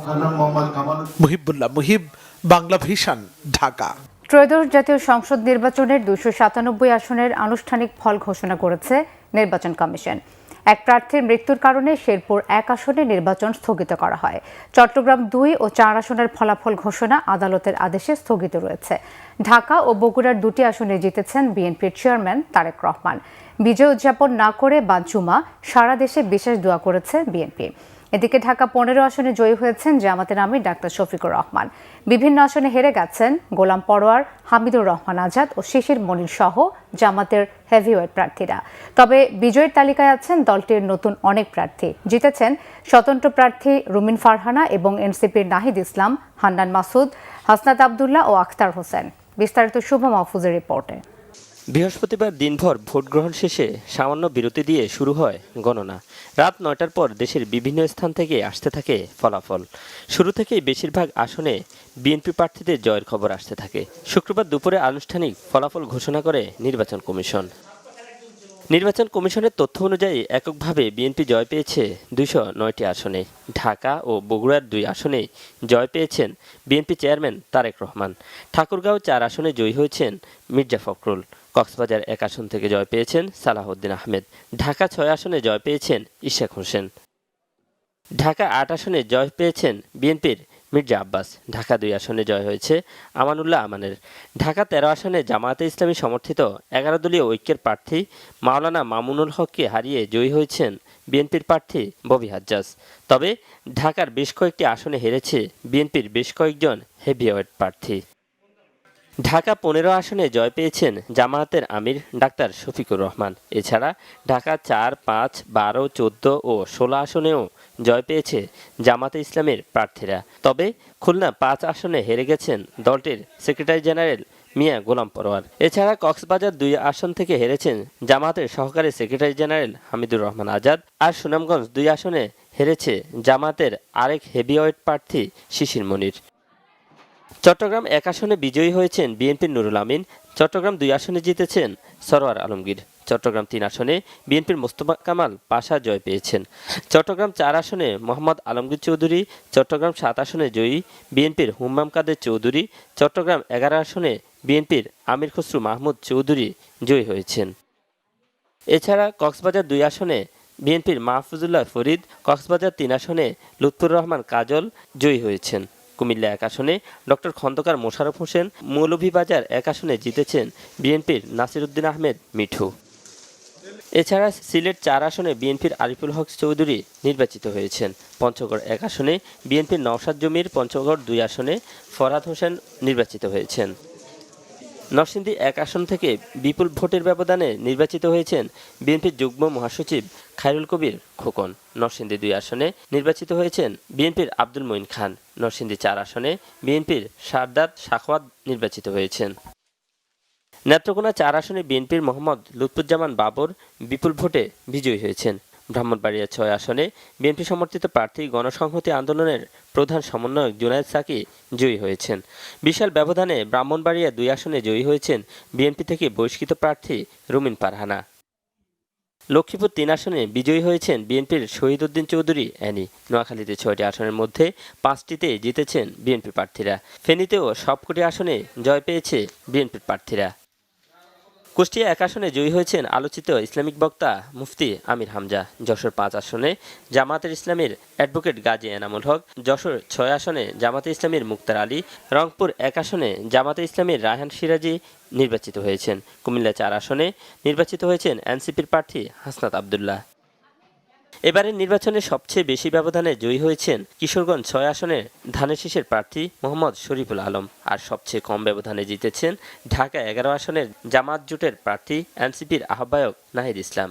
মুহিবুল্লাহ মুহিব, বাংলা ভিশন, ঢাকা। ত্রয়োদশ জাতীয় সংসদ নির্বাচনের 297 আসনের আনুষ্ঠানিক ফল ঘোষণা করেছে নির্বাচন কমিশন। এক প্রার্থীর মৃত্যুর কারণে শেরপুর 1 আসনে নির্বাচন স্থগিত করা হয়। চট্টগ্রাম 2 ও 4 আসনের ফলাফল ঘোষণা আদালতের আদেশে স্থগিত রয়েছে। ঢাকা ও বগুড়ার 2টি আসনে জিতেছেন বিএনপির চেয়ারম্যান তারেক রহমান। বিজয় উদযাপন না করে বাদ জুমা সারা দেশে বিশেষ দোয়া করেছে বিএনপি। এদিকে ঢাকা 15 আসনে জয়ী হয়েছেন জামাতের আমির ডাক্তার শফিকুর রহমান। বিভিন্ন আসনে হেরে গেছেন গোলাম পরোয়ার, হামিদুর রহমান আজাদ ও শিশির মনির সহ জামাতের হেভিওয়েট প্রার্থীরা। তবে বিজয়ের তালিকায় আছেন দলটির নতুন অনেক প্রার্থী। জিতেছেন স্বতন্ত্র প্রার্থী রুমিন ফারহানা এবং এনসিপির নাহিদ ইসলাম, হান্নান মাসুদ, হাসনাত আবদুল্লাহ ও আখতার হোসেন। বিস্তারিত শুভ মাহফুজের রিপোর্টে। বৃহস্পতিবার দিনভর ভোট গ্রহণ শেষে সামান্য বিরতি দিয়ে শুরু হয় গণনা। রাত 9টার পর দেশের বিভিন্ন স্থান থেকে আসতে থাকে ফলাফল। শুরু থেকেই বেশিরভাগ আসনে বিএনপি প্রার্থীদের জয়ের খবর আসতে থাকে। শুক্রবার দুপুরে আনুষ্ঠানিক ফলাফল ঘোষণা করে নির্বাচন কমিশন। নির্বাচন কমিশনের তথ্য অনুযায়ী এককভাবে বিএনপি জয় পেয়েছে 209টি আসনে। ঢাকা ও বগুড়ার 2 আসনে জয় পেয়েছেন বিএনপি চেয়ারম্যান তারেক রহমান। ঠাকুরগাঁও 4 আসনে জয়ী হয়েছেন মির্জা ফখরুল। কক্সবাজার 1 আসন থেকে জয় পেয়েছেন সালাহউদ্দিন আহমেদ। ঢাকা 6 আসনে জয় পেয়েছেন ইশাক হোসেন। ঢাকা 8 আসনে জয় পেয়েছেন বিএনপির মির্জা আব্বাস। ঢাকা 2 আসনে জয় হয়েছে আমানুল্লাহ আমানের। ঢাকা 13 আসনে জামায়াতে ইসলামী সমর্থিত 11 দলীয় ঐক্যের প্রার্থী মাওলানা মামুনুল হককে হারিয়ে জয়ী হয়েছেন বিএনপির প্রার্থী ববি হাজ্জাজ। তবে ঢাকার বেশ কয়েকটি আসনে হেরেছে বিএনপির বেশ কয়েকজন হেভিওয়েট প্রার্থী। ঢাকা 15 আসনে জয় পেয়েছেন জামায়াতের আমির ডাক্তার শফিকুর রহমান। এছাড়া ঢাকা 4, 5, 12, 14 ও 16 আসনেও জয় পেয়েছে জামাতে ইসলামের প্রার্থীরা। তবে খুলনা 5 আসনে হেরে গেছেন দলটির সেক্রেটারি জেনারেল মিয়া গোলাম পরোয়ার। এছাড়া কক্সবাজার 2 আসন থেকে হেরেছেন জামাতের সহকারী সেক্রেটারি জেনারেল হামিদুর রহমান আজাদ। আর সুনামগঞ্জ 2 আসনে হেরেছে জামাতের আরেক হেভিওয়েট প্রার্থী শিশির মনির। চট্টগ্রাম 1 আসনে বিজয়ী হয়েছেন বিএনপির নুরুল আমিন। চট্টগ্রাম 2 আসনে জিতেছেন সরোয়ার আলমগীর। চট্টগ্রাম 3 আসনে বিএনপির মোস্তফা কামাল পাশা জয় পেয়েছেন। চট্টগ্রাম 4 আসনে মোহাম্মদ আলমগীর চৌধুরী। চট্টগ্রাম 7 আসনে জয়ী বিএনপির হুম্মাম কাদের চৌধুরী। চট্টগ্রাম 11 আসনে বিএনপির আমির খসরু মাহমুদ চৌধুরী জয়ী হয়েছেন। এছাড়া কক্সবাজার 2 আসনে বিএনপির মাহফুজুল্লাহ ফরিদ। কক্সবাজার 3 আসনে লুৎফুর রহমান কাজল জয়ী হয়েছেন। কুমিল্লা 1 আসনে ডক্টর খন্দকার মোশাররফ হোসেন। মৌলভীবাজার 1 আসনে জিতেছেন বিএনপির নাসির উদ্দিন আহমেদ মিঠু। এছাড়া সিলেট 4 আসনে বিএনপির আরিফুল হক চৌধুরী নির্বাচিত হয়েছেন। পঞ্চগড় 1 আসনে বিএনপির নওশাদ জমির। পঞ্চগড় 2 আসনে ফরহাদ হোসেন নির্বাচিত হয়েছেন। নরসিংদী 1 আসন থেকে বিপুল ভোটের ব্যবধানে নির্বাচিত হয়েছেন বিএনপির যুগ্ম মহাসচিব খায়রুল কবির খোকন। নরসিংদী 2 আসনে নির্বাচিত হয়েছেন বিএনপির আব্দুল মঈন খান। নরসিংদী 4 আসনে বিএনপির শারদাত সাখওয়াত নির্বাচিত হয়েছেন। নেত্রকোনা 4 আসনে বিএনপির মোহাম্মদ লুৎফুজ্জামান বাবর বিপুল ভোটে বিজয়ী হয়েছেন। ব্রাহ্মণবাড়িয়া 6 আসনে বিএনপি সমর্থিত প্রার্থী গণসংহতি আন্দোলনের প্রধান সমন্বয়ক জুনায়েদ সাকি জয়ী হয়েছেন। বিশাল ব্যবধানে ব্রাহ্মণবাড়িয়া 2 আসনে জয়ী হয়েছেন বিএনপি থেকে বহিষ্কৃত প্রার্থী রুমিন ফারহানা। লক্ষ্মীপুর 3 আসনে বিজয়ী হয়েছেন বিএনপির শহীদ উদ্দিন চৌধুরী অ্যানি। নোয়াখালীতে 6টি আসনের মধ্যে 5টিতে জিতেছেন বিএনপি প্রার্থীরা। ফেনীতেও সবকটি আসনে জয় পেয়েছে বিএনপি প্রার্থীরা। কুষ্টিয়া 1 আসনে জয়ী হয়েছেন আলোচিত ইসলামিক বক্তা মুফতি আমির হামজা। যশোর 5 আসনে জামায়াতের ইসলামীর অ্যাডভোকেট গাজী এনামুল হক। যশোর 6 আসনে জামায়াতে ইসলামীর মুক্তার আলী। রংপুর 1 আসনে জামায়াতে ইসলামীর রায়হান সিরাজি নির্বাচিত হয়েছেন। কুমিল্লা 4 আসনে নির্বাচিত হয়েছেন এনসিপির প্রার্থী হাসনাত আবদুল্লাহ। এবারের নির্বাচনে সবচেয়ে বেশি ব্যবধানে জয়ী হয়েছেন কিশোরগঞ্জ 6 আসনের ধানের শীষের প্রার্থী মোহাম্মদ শরীফুল আলম। আর সবচেয়ে কম ব্যবধানে জিতেছেন ঢাকা 11 আসনের জামাত জোটের প্রার্থী এনসিপির আহ্বায়ক নাহিদ ইসলাম।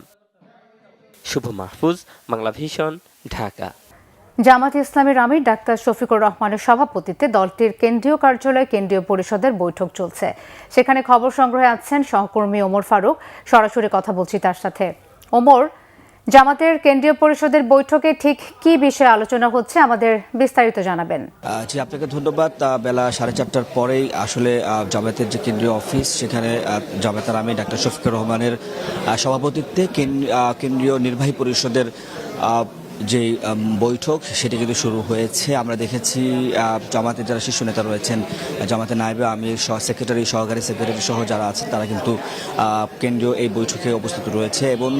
শুভ মাহফুজ, বাংলা ভিশন, ঢাকা। জামাত ইসলামের আমির ডাক্তার শফিকুর রহমানের সভাপতিত্বে দলটির কেন্দ্রীয় কার্যালয়ে কেন্দ্রীয় পরিষদের বৈঠক চলছে। সেখানে খবর সংগ্রহে আছেন সহকর্মী ওমর ফারুক। সরাসরি কথা বলছি তার সাথে। ওমর, জামাতের কেন্দ্রীয় পরিষদের বৈঠকে ঠিক কি বিষয়ে আলোচনা হচ্ছে আমাদের বিস্তারিত জানাবেন। জি, আপনাকে ধন্যবাদ। বেলা 4:30টার পরেই আসলে জামাতের যে কেন্দ্রীয় অফিস সেখানে জামাতের আমির ডাক্তার শফিকুর রহমানের সভাপতিত্বে কেন্দ্রীয় নির্বাহী পরিষদের যে বৈঠক সেটি কিন্তু শুরু হয়েছে। আমরা দেখেছি জামাতের যারা শীর্ষ নেতা রয়েছেন, জামাতের নায়েবে আমির সেক্রেটারি, সহকারী সেক্রেটারি সহ যারা আছেন তারা কিন্তু কেন্দ্রীয় এই বৈঠকে উপস্থিত রয়েছে এবং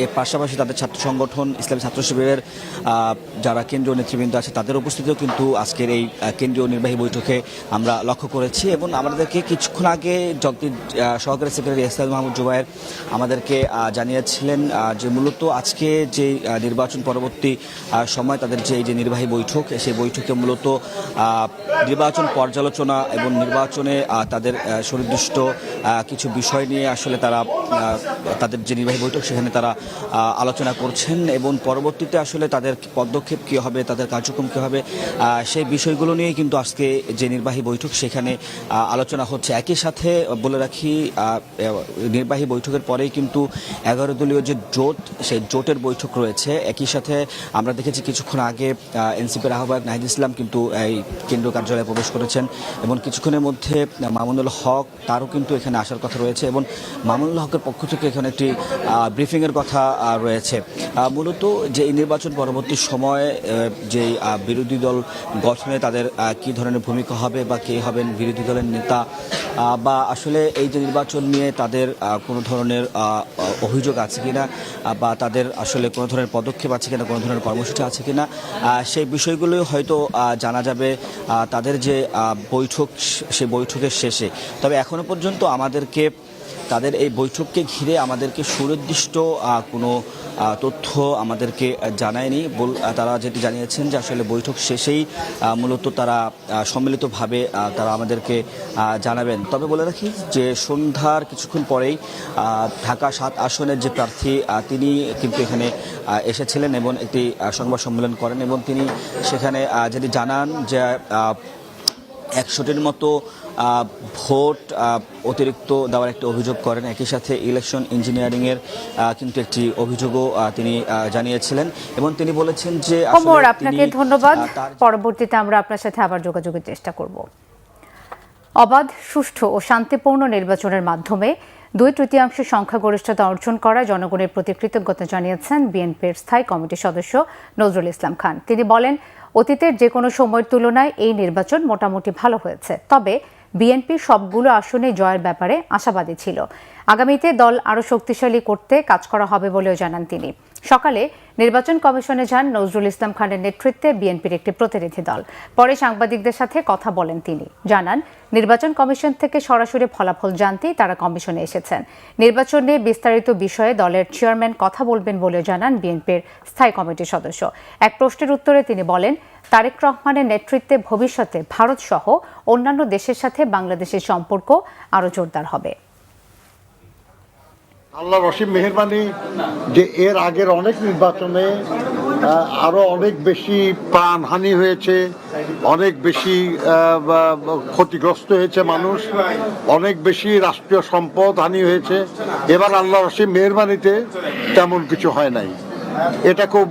এর পাশাপাশি তাদের ছাত্র সংগঠন ইসলামী ছাত্র শিবিরের যারা কেন্দ্রীয় নেতৃবৃন্দ আছে তাদের উপস্থিতিও কিন্তু আজকের এই কেন্দ্রীয় নির্বাহী বৈঠকে আমরা লক্ষ্য করেছি। এবং আমাদেরকে কিছুক্ষণ আগে সহকারী সেক্রেটারি এসআই মাহমুদ জুবায়ের আমাদেরকে জানিয়েছিলেন যে মূলত আজকে যে নির্বাচন পরবর্তী পরবর্তী সময় তাদের যে এই যে নির্বাহী বৈঠক, সেই বৈঠকে মূলত নির্বাচন পর্যালোচনা এবং নির্বাচনে তাদের সুনির্দিষ্ট কিছু বিষয় নিয়ে আসলে তারা তাদের যে নির্বাহী বৈঠক সেখানে তারা আলোচনা করছেন এবং পরবর্তীতে আসলে তাদের পদক্ষেপ কী হবে, তাদের কার্যক্রম কী হবে, সেই বিষয়গুলো নিয়েই কিন্তু আজকে যে নির্বাহী বৈঠক সেখানে আলোচনা হচ্ছে। একই সাথে বলে রাখি, নির্বাহী বৈঠকের পরেই কিন্তু 11 দলীয় যে জোট, সেই জোটের বৈঠক রয়েছে। একই সাথে আমরা দেখেছি কিছুক্ষণ আগে এনসিপির আহ্বায়ক নাহিদ ইসলাম কিন্তু এই কেন্দ্রীয় কার্যালয়ে প্রবেশ করেছেন এবং কিছুক্ষণের মধ্যে মামুনুল হক তারও কিন্তু এখানে আসার কথা রয়েছে এবং মামুনুল হকের পক্ষ থেকে এখানে একটি ব্রিফিংয়ের কথা রয়েছে। মূলত যে এই নির্বাচন পরবর্তী সময়ে যে বিরোধী দল গঠনে তাদের কী ধরনের ভূমিকা হবে বা কে হবেন বিরোধী দলের নেতা, বা আসলে এই যে নির্বাচন নিয়ে তাদের কোনো ধরনের অভিযোগ আছে কিনা, বা তাদের আসলে কোনো ধরনের পদক্ষেপ আছে কিনা, কোনো ধরনের কর্মসূচি আছে কিনা, সেই বিষয়গুলোই হয়তো জানা যাবে তাদের যে বৈঠক, সেই বৈঠকের শেষে। তবে এখনো পর্যন্ত আমাদেরকে তাদের এই বৈঠককে ঘিরে আমাদেরকে সুনির্দিষ্ট কোনো তথ্য আমাদেরকে জানায়নি। তারা যেটি জানিয়েছেন যে আসলে বৈঠক শেষেই মূলত তারা সম্মিলিতভাবে তারা আমাদেরকে জানাবেন। তবে বলে রাখি যে সন্ধ্যার কিছুক্ষণ পরেই ঢাকা 7 আসনের যে প্রার্থী তিনি কিন্তু এখানে এসেছিলেন এবং একটি সংবাদ সম্মেলন করেন এবং তিনি সেখানে যেটি জানান যে 100টির মতো ভোট অতিরিক্ত দেওয়ার একটি অভিযোগ করেন। একই সাথে ইলেকশন ইঞ্জিনিয়ারিংয়ের কিন্তু একটি অভিযোগও তিনি জানিয়েছিলেন এবং তিনি বলেছেন যে আপনাকে ধন্যবাদ। পরবর্তীতে আমরা আপনার সাথে আবার যোগাযোগের চেষ্টা করব। অবাধ, সুষ্ঠু ও শান্তিপূর্ণ নির্বাচনের মাধ্যমে 2/3 সংখ্যাগরিষ্ঠতা অর্জন করা জনগণের প্রতি কৃতজ্ঞতা জানিয়েছেন বিএনপির স্থায়ী কমিটির সদস্য নজরুল ইসলাম খান। তিনি বলেন, অতীতের যে কোনো সময়ের তুলনায় এই নির্বাচন মোটামুটি ভালো হয়েছে, তবে বিএনপি সবগুলো আসনে জয়ের ব্যাপারে আশাবাদী ছিল। আগামীতে দল আরও শক্তিশালী করতে কাজ করা হবে বলেও জানান তিনি। সকালে নির্বাচন কমিশনে যান নজরুল ইসলাম খানের নেতৃত্বে বিএনপির একটি প্রতিনিধি দল। পরে সাংবাদিকদের সাথে কথা বলেন তিনি। জানান, নির্বাচন কমিশন থেকে সরাসরি ফলাফল জানতেই তারা কমিশনে এসেছেন। নির্বাচন নিয়ে বিস্তারিত বিষয়ে দলের চেয়ারম্যান কথা বলবেন বলেও জানান বিএনপির স্থায়ী কমিটির সদস্য। এক প্রশ্নের উত্তরে তিনি বলেন, তারেক রহমানের নেতৃত্বে ভবিষ্যতে ভারত সহ অন্যান্য দেশের সাথে বাংলাদেশের সম্পর্ক আরও জোরদার হবে। আল্লাহ রসিম মেহেরবানি যে এর আগের অনেক নির্বাচনে আরো অনেক বেশি প্রাণহানি হয়েছে, অনেক বেশি ক্ষতিগ্রস্ত হয়েছে মানুষ, অনেক বেশি রাষ্ট্রীয় সম্পদ হানি হয়েছে। এবার আল্লাহ রসিম মেহেরবানিতে তেমন কিছু হয় নাই। এটা খুব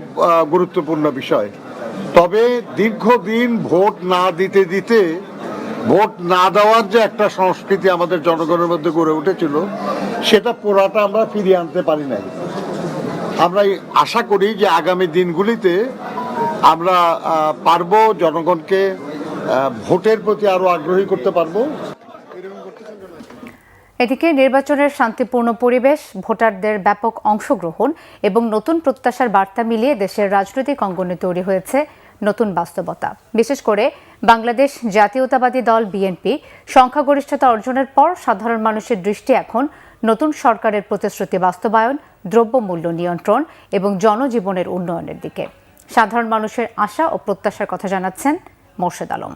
গুরুত্বপূর্ণ বিষয়। তবে দীর্ঘদিন ভোট না দিতে দিতে ভোট না দেওয়ার যে একটা সংস্কৃতি আমাদের জনগণের মধ্যে গড়ে উঠেছিল, সেটা পুরাটা আমরা ফিরিয়ে আনতে পারি নাই। আমরা আশা করি যে আগামী দিনগুলিতে আমরা পারবো জনগণকে ভোটের প্রতি আরো আগ্রহী করতে পারবো। এদিকে নির্বাচনের শান্তিপূর্ণ পরিবেশ, ভোটারদের ব্যাপক অংশগ্রহণ এবং নতুন প্রত্যাশার বার্তা মিলিয়ে দেশের রাজনৈতিক অঙ্গনে তৈরি হয়েছে নতুন বাস্তবতা। বিশেষ করে বাংলাদেশ জাতীয়তাবাদী দল বিএনপি সংখ্যাগরিষ্ঠতা অর্জনের পর সাধারণ মানুষের দৃষ্টি এখন নতুন সরকারের প্রতিশ্রুতি বাস্তবায়ন, দ্রব্যমূল্য নিয়ন্ত্রণ এবং জনজীবনের উন্নয়নের দিকে। সাধারণ মানুষের আশা ও প্রত্যাশার কথা জানাচ্ছেন মোর্শেদ আলম।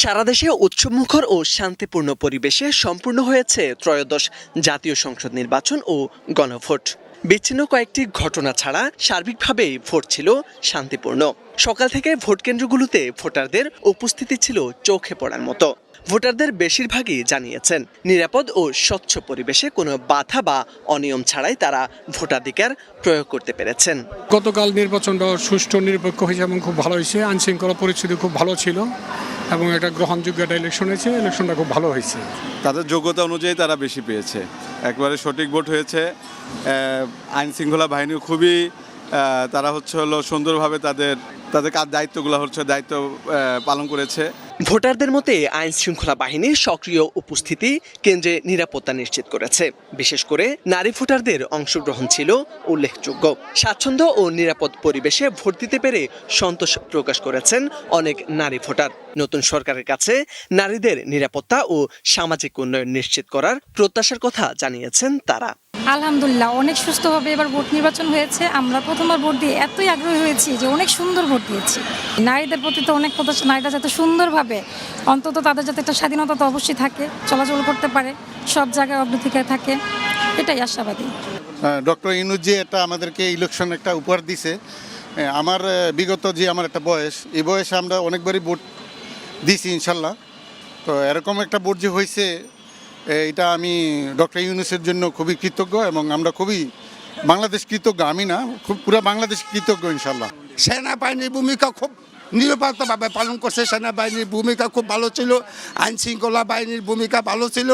সারা দেশে উৎসবমুখর ও শান্তিপূর্ণ পরিবেশে সম্পূর্ণ হয়েছে ত্রয়োদশ জাতীয় সংসদ নির্বাচন ও গণভোট। বিচ্ছিন্ন কয়েকটি ঘটনা ছাড়া সার্বিকভাবেই ভোট ছিল শান্তিপূর্ণ। সকাল থেকে ভোট কেন্দ্রগুলোতে ভোটারদের উপস্থিতি ছিল চোখে পড়ার মতো। ভোটারদের বেশিরভাগই জানিয়েছেন নিরাপদ ও স্বচ্ছ পরিবেশে কোনো বাধা বা অনিয়ম ছাড়াই তারা ভোটাধিকার প্রয়োগ করতে পেরেছেন। গতকাল নির্বাচনটা সুষ্ঠু নিরপেক্ষ হয়েছে এবং খুব ভালো হয়েছে। আইনশৃঙ্খলা পরিস্থিতি খুব ভালো ছিল এবং একটা গ্রহণযোগ্য একটা ইলেকশন হয়েছে। ইলেকশনটা খুব ভালো হয়েছে। তাদের যোগ্যতা অনুযায়ী তারা বেশি পেয়েছে। একবারে সঠিক ভোট হয়েছে। আইনশৃঙ্খলা বাহিনী খুবই তারা হলো সুন্দরভাবে তাদের দায়িত্বগুলো দায়িত্ব পালন করেছে। ভোটারদের মতে আইন শৃঙ্খলা বাহিনীর সক্রিয় উপস্থিতি কেন্দ্রে নিরাপত্তা নিশ্চিত করেছে। বিশেষ করে নারী ভোটারদের অংশগ্রহণ ছিল উল্লেখযোগ্য। স্বাচ্ছন্দ্য ও নিরাপদ পরিবেশে ভোট দিতে পেরে সন্তোষ প্রকাশ করেছেন অনেক নারী ভোটার। নতুন সরকারের কাছে নারীদের নিরাপত্তা ও সামাজিক উন্নয়ন নিশ্চিত করার প্রত্যাশার কথা জানিয়েছেন তারা। আলহামদুলিল্লাহ অনেক সুস্থভাবে এবার ভোট নির্বাচন হয়েছে। আমরা প্রথমবার ভোট দিয়ে এতই আগ্রহী হয়েছি যে অনেক সুন্দর ভোট দিয়েছি। নারীদের প্রতি তো অনেক প্রত্যাশা, নারীরা যাতে সুন্দরভাবে অন্তত তাদের যাতে একটা স্বাধীনতা তো অবশ্যই থাকে, চলাচল করতে পারে, সব জায়গায় অগ্রাধিকার থাকে, এটাই আশাবাদী। ডক্টর ইউনূস যে এটা আমাদেরকে ইলেকশন একটা উপহার দিছে। আমার বিগত যে আমার একটা বয়স, এই বয়সে আমরা অনেকবারই ভোট দিছি ইনশাল্লাহ। তো এরকম একটা ভোট যে হয়েছে, এটা আমি ডক্টর ইউনূসের জন্য খুবই কৃতজ্ঞ এবং আমরা খুবই বাংলাদেশ কৃতজ্ঞ। আমি না, খুব পুরো বাংলাদেশ কৃতজ্ঞ ইনশাল্লাহ। সেনাবাহিনীর ভূমিকা খুব নিরপেক্ষভাবে পালন করছে। সেনাবাহিনীর ভূমিকা খুব ভালো ছিল, আইন শৃঙ্খলা বাহিনীর ভূমিকা ভালো ছিল,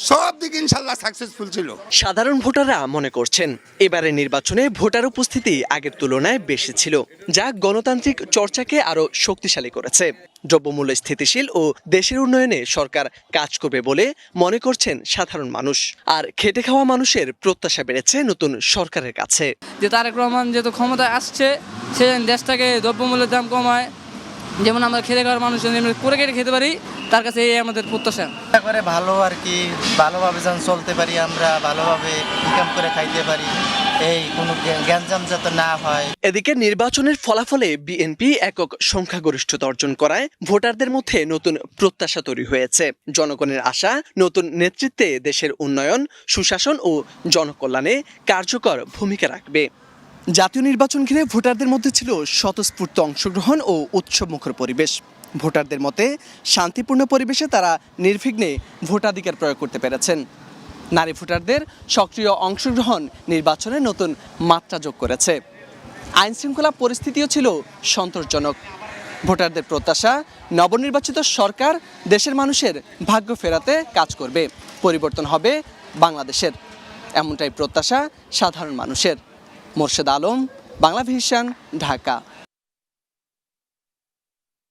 সব দিকে ইনশাল্লাহ সাকসেসফুল ছিল। সাধারণ ভোটাররা মনে করছেন এবারের নির্বাচনে ভোটার উপস্থিতি আগের তুলনায় বেশি ছিল, যা গণতান্ত্রিক চর্চাকে আরো শক্তিশালী করেছে। দ্রব্যমূল্য স্থিতিশীল ও দেশের উন্নয়নে সরকার কাজ করবে বলে মনে করছেন সাধারণ মানুষ। আর খেটে খাওয়া মানুষের প্রত্যাশা বেড়েছে নতুন সরকারের কাছে। যে তারেক রহমান যেহেতু ক্ষমতায় আসছে, সে দেশটাকে দ্রব্যমূল্যের দাম কমায়, যেমন আমরা খেতে খাওয়ার মানুষ করে কেটে খেতে পারি, তার কাছে এই আমাদের প্রত্যাশা। করে ভালো আর কি, ভালোভাবে যেন চলতে পারি, আমরা ভালোভাবে ইনকাম করে খাইতে পারি, এই কোনো গ্যাঞ্জাম যাতে না হয়। এদিকে নির্বাচনের ফলাফলে বিএনপি একক সংখ্যাগরিষ্ঠতা অর্জন করায় ভোটারদের মধ্যে নতুন প্রত্যাশা তৈরি হয়েছে। জনগণের আশা নতুন নেতৃত্বে দেশের উন্নয়ন, সুশাসন ও জনকল্যাণে কার্যকর ভূমিকা রাখবে। জাতীয় নির্বাচন ঘিরে ভোটারদের মধ্যে ছিল স্বতঃস্ফূর্ত অংশগ্রহণ ও উৎসবমুখর পরিবেশ। ভোটারদের মতে শান্তিপূর্ণ পরিবেশে তারা নির্বিঘ্নে ভোটাধিকার প্রয়োগ করতে পেরেছেন। নারী ভোটারদের সক্রিয় অংশগ্রহণ নির্বাচনে নতুন মাত্রা যোগ করেছে। আইনশৃঙ্খলা পরিস্থিতিও ছিল সন্তোষজনক। ভোটারদের প্রত্যাশা, নবনির্বাচিত সরকার দেশের মানুষের ভাগ্য ফেরাতে কাজ করবে, পরিবর্তন হবে বাংলাদেশের, এমনটাই প্রত্যাশা সাধারণ মানুষের। মোর্শেদ আলম, বাংলা ভিশন, ঢাকা।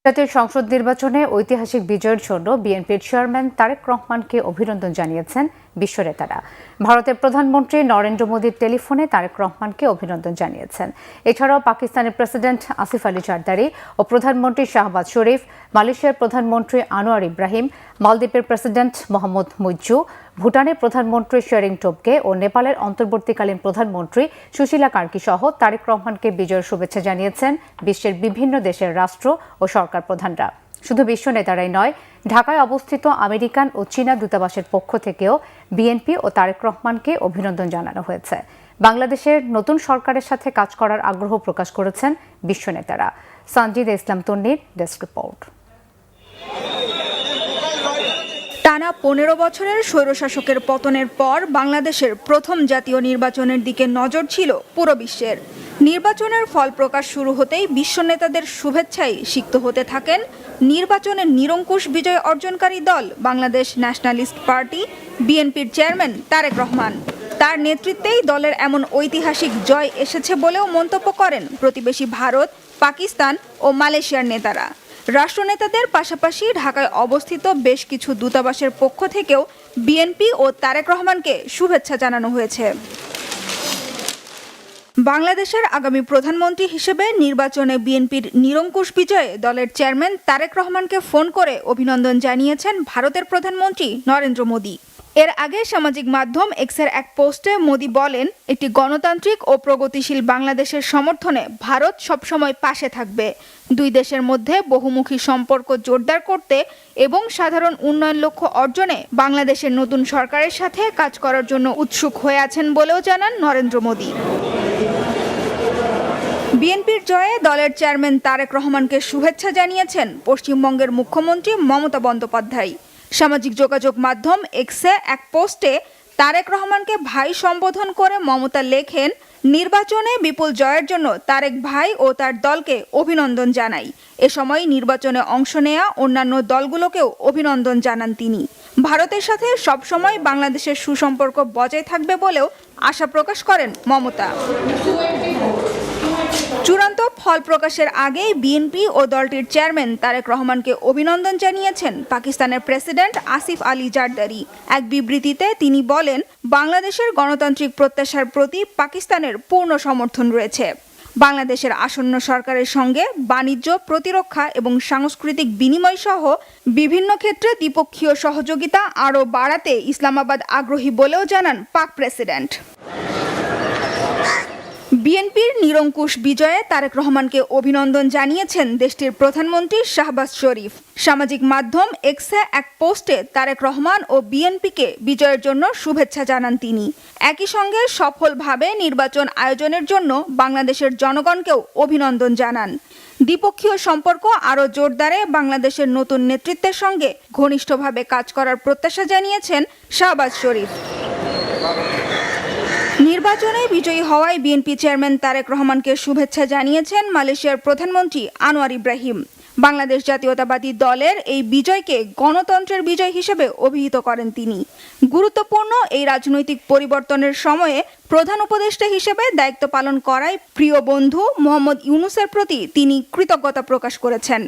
জাতীয় সংসদ নির্বাচনে ঐতিহাসিক বিজয়ের জন্য বিএনপির চেয়ারম্যান তারেক রহমানকে অভিনন্দন জানিয়েছেন বিশ্ব নেতারা। ভারতের প্রধানমন্ত্রী নরেন্দ্র মোদীর টেলিফোনে তারেক রহমানকে অভিনন্দন জানিয়েছেন। এছাড়াও পাকিস্তানের প্রেসিডেন্ট আসিফ আলী জারদারি ও প্রধানমন্ত্রী শাহবাজ শরীফ, মালয়েশিয়ার প্রধানমন্ত্রী আনোয়ার ইব্রাহিম, মালদ্বীপের প্রেসিডেন্ট মোহাম্মদ মুইজ্জু, ভুটানের প্রধানমন্ত্রী শেরিং টোবগে ও নেপালের অন্তর্বর্তীকালীন প্রধানমন্ত্রী সুশীলা কার্কি সহ তারেক রহমানকে বিজয়ের শুভেচ্ছা জানিয়েছেন বিশ্বের বিভিন্ন দেশের রাষ্ট্র ও সরকার প্রধানরা। শুধু বিশ্ব নেতারাই নয়, ঢাকায় অবস্থিত আমেরিকান ও চীনা দূতাবাসের পক্ষ থেকেও বিএনপি ও তারেক রহমানকে অভিনন্দন জানানো হয়েছে। বাংলাদেশের নতুন সরকারের সাথে কাজ করার আগ্রহ প্রকাশ করেছেন বিশ্ব নেতারা। সঞ্জিদ ইসলাম তন্নির, ডেস্ক রিপোর্ট। টানা 15 বছরের স্বৈরশাসকের পতনের পর বাংলাদেশের প্রথম জাতীয় নির্বাচনের দিকে নজর ছিল পুরো বিশ্বের। নির্বাচনের ফল প্রকাশ শুরু হতেই বিশ্ব নেতাদের শুভেচ্ছায় সিক্ত হতে থাকেন নির্বাচনের নিরঙ্কুশ বিজয় অর্জনকারী দল বাংলাদেশ ন্যাশনালিস্ট পার্টি বিএনপির চেয়ারম্যান তারেক রহমান। তার নেতৃত্বেই দলের এমন ঐতিহাসিক জয় এসেছে বলেও মন্তব্য করেন প্রতিবেশী ভারত, পাকিস্তান ও মালয়েশিয়ার নেতারা। রাষ্ট্রনেতাদের পাশাপাশি ঢাকায় অবস্থিত বেশ কিছু দূতাবাসের পক্ষ থেকেও বিএনপি ও তারেক রহমানকে শুভেচ্ছা জানানো হয়েছে। বাংলাদেশের আগামী প্রধানমন্ত্রী হিসেবে নির্বাচনে বিএনপির নিরঙ্কুশ বিজয়ে দলের চেয়ারম্যান তারেক রহমানকে ফোন করে অভিনন্দন জানিয়েছেন ভারতের প্রধানমন্ত্রী নরেন্দ্র মোদী। এর আগে সামাজিক মাধ্যম এক্সের এক পোস্টে মোদী বলেন, একটি গণতান্ত্রিক ও প্রগতিশীল বাংলাদেশের সমর্থনে ভারত সবসময় পাশে থাকবে। দুই দেশের মধ্যে বহুমুখী সম্পর্ক জোরদার করতে এবং সাধারণ উন্নয়ন লক্ষ্য অর্জনে বাংলাদেশের নতুন সরকারের সাথে কাজ করার জন্য উৎসুক হয়ে আছেন বলেও জানান নরেন্দ্র মোদী। বিএনপির জয়ে দলের চেয়ারম্যান তারেক রহমানকে শুভেচ্ছা জানিয়েছেন পশ্চিমবঙ্গের মুখ্যমন্ত্রী মমতা বন্দ্যোপাধ্যায়। সামাজিক যোগাযোগ মাধ্যম এক্সে এক পোস্টে তারেক রহমানকে ভাই সম্বোধন করে মমতা লেখেন, নির্বাচনে বিপুল জয়ের জন্য তারেক ভাই ও তার দলকে অভিনন্দন জানাই। এ সময় নির্বাচনে অংশ নেয়া অন্যান্য দলগুলোকেও অভিনন্দন জানান তিনি। ভারতের সাথে সবসময় বাংলাদেশের সুসম্পর্ক বজায় থাকবে বলেও আশা প্রকাশ করেন মমতা। চূড়ান্ত ফল প্রকাশের আগেই বিএনপি ও দলটির চেয়ারম্যান তারেক রহমানকে অভিনন্দন জানিয়েছেন পাকিস্তানের প্রেসিডেন্ট আসিফ আলী জারদারি। এক বিবৃতিতে তিনি বলেন, বাংলাদেশের গণতান্ত্রিক প্রত্যাশার প্রতি পাকিস্তানের পূর্ণ সমর্থন রয়েছে। বাংলাদেশের আসন্ন সরকারের সঙ্গে বাণিজ্য, প্রতিরক্ষা এবং সাংস্কৃতিক বিনিময় সহ বিভিন্ন ক্ষেত্রে দ্বিপক্ষীয় সহযোগিতা আরও বাড়াতে ইসলামাবাদ আগ্রহী বলেও জানান পাক প্রেসিডেন্ট। বিএনপির নিরঙ্কুশ বিজয়ে তারেক রহমানকে অভিনন্দন জানিয়েছেন দেশটির প্রধানমন্ত্রী শাহবাজ শরীফ। সামাজিক মাধ্যম এক্সে এক পোস্টে তারেক রহমান ও বিএনপিকে বিজয়ের জন্য শুভেচ্ছা জানান তিনি। একই সঙ্গে সফলভাবে নির্বাচন আয়োজনের জন্য বাংলাদেশের জনগণকেও অভিনন্দন জানান। দ্বিপক্ষীয় সম্পর্ক আরও জোরদারে বাংলাদেশের নতুন নেতৃত্বের সঙ্গে ঘনিষ্ঠভাবে কাজ করার প্রত্যাশা জানিয়েছেন শাহবাজ শরীফ। নির্বাচনে বিজয়ী হওয়ায় বিএনপি চেয়ারম্যান তারেক রহমানকে শুভেচ্ছা জানিয়েছেন মালয়েশিয়ার প্রধানমন্ত্রী আনোয়ার ইব্রাহিম। বাংলাদেশ জাতীয়তাবাদী দলের এই বিজয়কে গণতন্ত্রের বিজয় হিসেবে অভিহিত করেন তিনি। গুরুত্বপূর্ণ এই রাজনৈতিক পরিবর্তনের সময়ে প্রধান উপদেষ্টা হিসেবে দায়িত্ব পালন করায় প্রিয় বন্ধু মোহাম্মদ ইউনূসের প্রতি তিনি কৃতজ্ঞতা প্রকাশ করেছেন।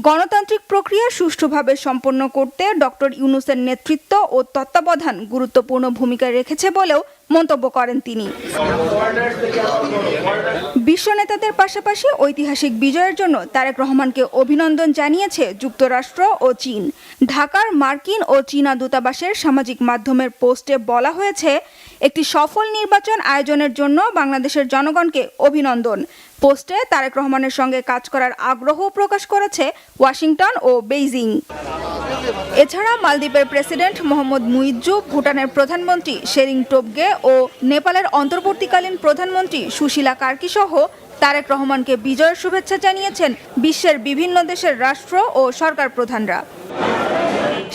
গণতান্ত্রিক প্রক্রিয়া সুষ্ঠুভাবে সম্পন্ন করতে ডক্টর ইউনূসের নেতৃত্ব ও তত্ত্বাবধান গুরুত্বপূর্ণ ভূমিকা রেখেছে বলেও মন্তব্য করেন তিনি। বিশ্ব নেতাদের পাশাপাশি ঐতিহাসিক বিজয়ের জন্য তারেক রহমানকে অভিনন্দন জানিয়েছে যুক্তরাষ্ট্র ও চীন। ঢাকার মার্কিন ও চীনা দূতাবাসের সামাজিক মাধ্যমের পোস্টে বলা হয়েছে, একটি সফল নির্বাচন আয়োজনের জন্য বাংলাদেশের জনগণকে অভিনন্দন। পোস্টে তারেক রহমানের সঙ্গে কাজ করার আগ্রহ প্রকাশ করেছে ওয়াশিংটন ও বেইজিং। এছাড়া মালদ্বীপের প্রেসিডেন্ট মোহাম্মদ মুইজ্জু, ভুটানের প্রধানমন্ত্রী শেরিং টোবগে ও নেপালের অন্তর্বর্তীকালীন প্রধানমন্ত্রী সুশীলা কার্কি সহ তারেক রহমানকে বিজয়ের শুভেচ্ছা জানিয়েছেন বিশ্বের বিভিন্ন দেশের রাষ্ট্র ও সরকার প্রধানরা।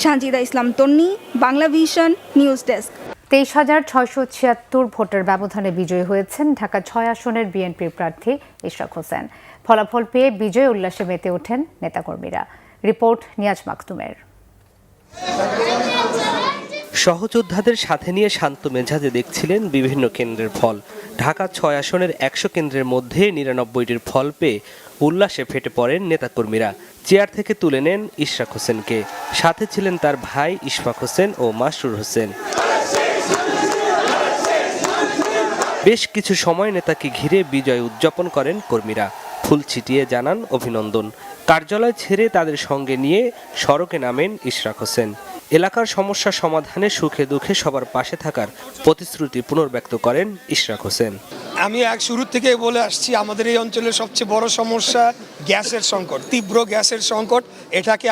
সানজিদা ইসলাম তন্নি, বাংলা ভিশন, নিউজ ডেস্ক। 23,676 ভোটের ব্যবধানে বিজয়ী হয়েছেন ঢাকা 6 আসনের বিএনপির প্রার্থী ইশরাক হোসেন। ফলাফল পেয়ে বিজয় উল্লাসে মেতে ওঠেন নেতাকর্মীরা। রিপোর্ট নিয়াজ মাকতুমের। সহযোদ্ধাদের সাথে নিয়ে শান্ত মেজাজে দেখছিলেন বিভিন্ন কেন্দ্রের ফল। ঢাকা 6 আসনের 100 কেন্দ্রের মধ্যে 99টির ফল পেয়ে উল্লাসে ফেটে পড়েন নেতাকর্মীরা। চেয়ার থেকে তুলে নেন ইশরাক হোসেনকে, সাথে ছিলেন তার ভাই ইশফাক হোসেন ও মাসরুর হোসেন। বেশ কিছু সময় নেতাকে ঘিরে বিজয় উদযাপন করেন কর্মীরা, ফুল ছিটিয়ে জানান অভিনন্দন। কার্যালয় ছেড়ে তাদের সঙ্গে নিয়ে সড়কে নামেন ইশরাক হোসেন। এলাকার সমস্যা সমাধানে সুখে দুঃখে সবার পাশে থাকার প্রতিশ্রুতি পুনর্ব্যক্ত করেন ইশরাক হোসেন। আমি শুরু থেকে বলে আসছি, আমাদের এই অঞ্চলের সবচেয়ে বড় সমস্যা গ্যাসের সংকট, তীব্র গ্যাসের সংকট। এটাকে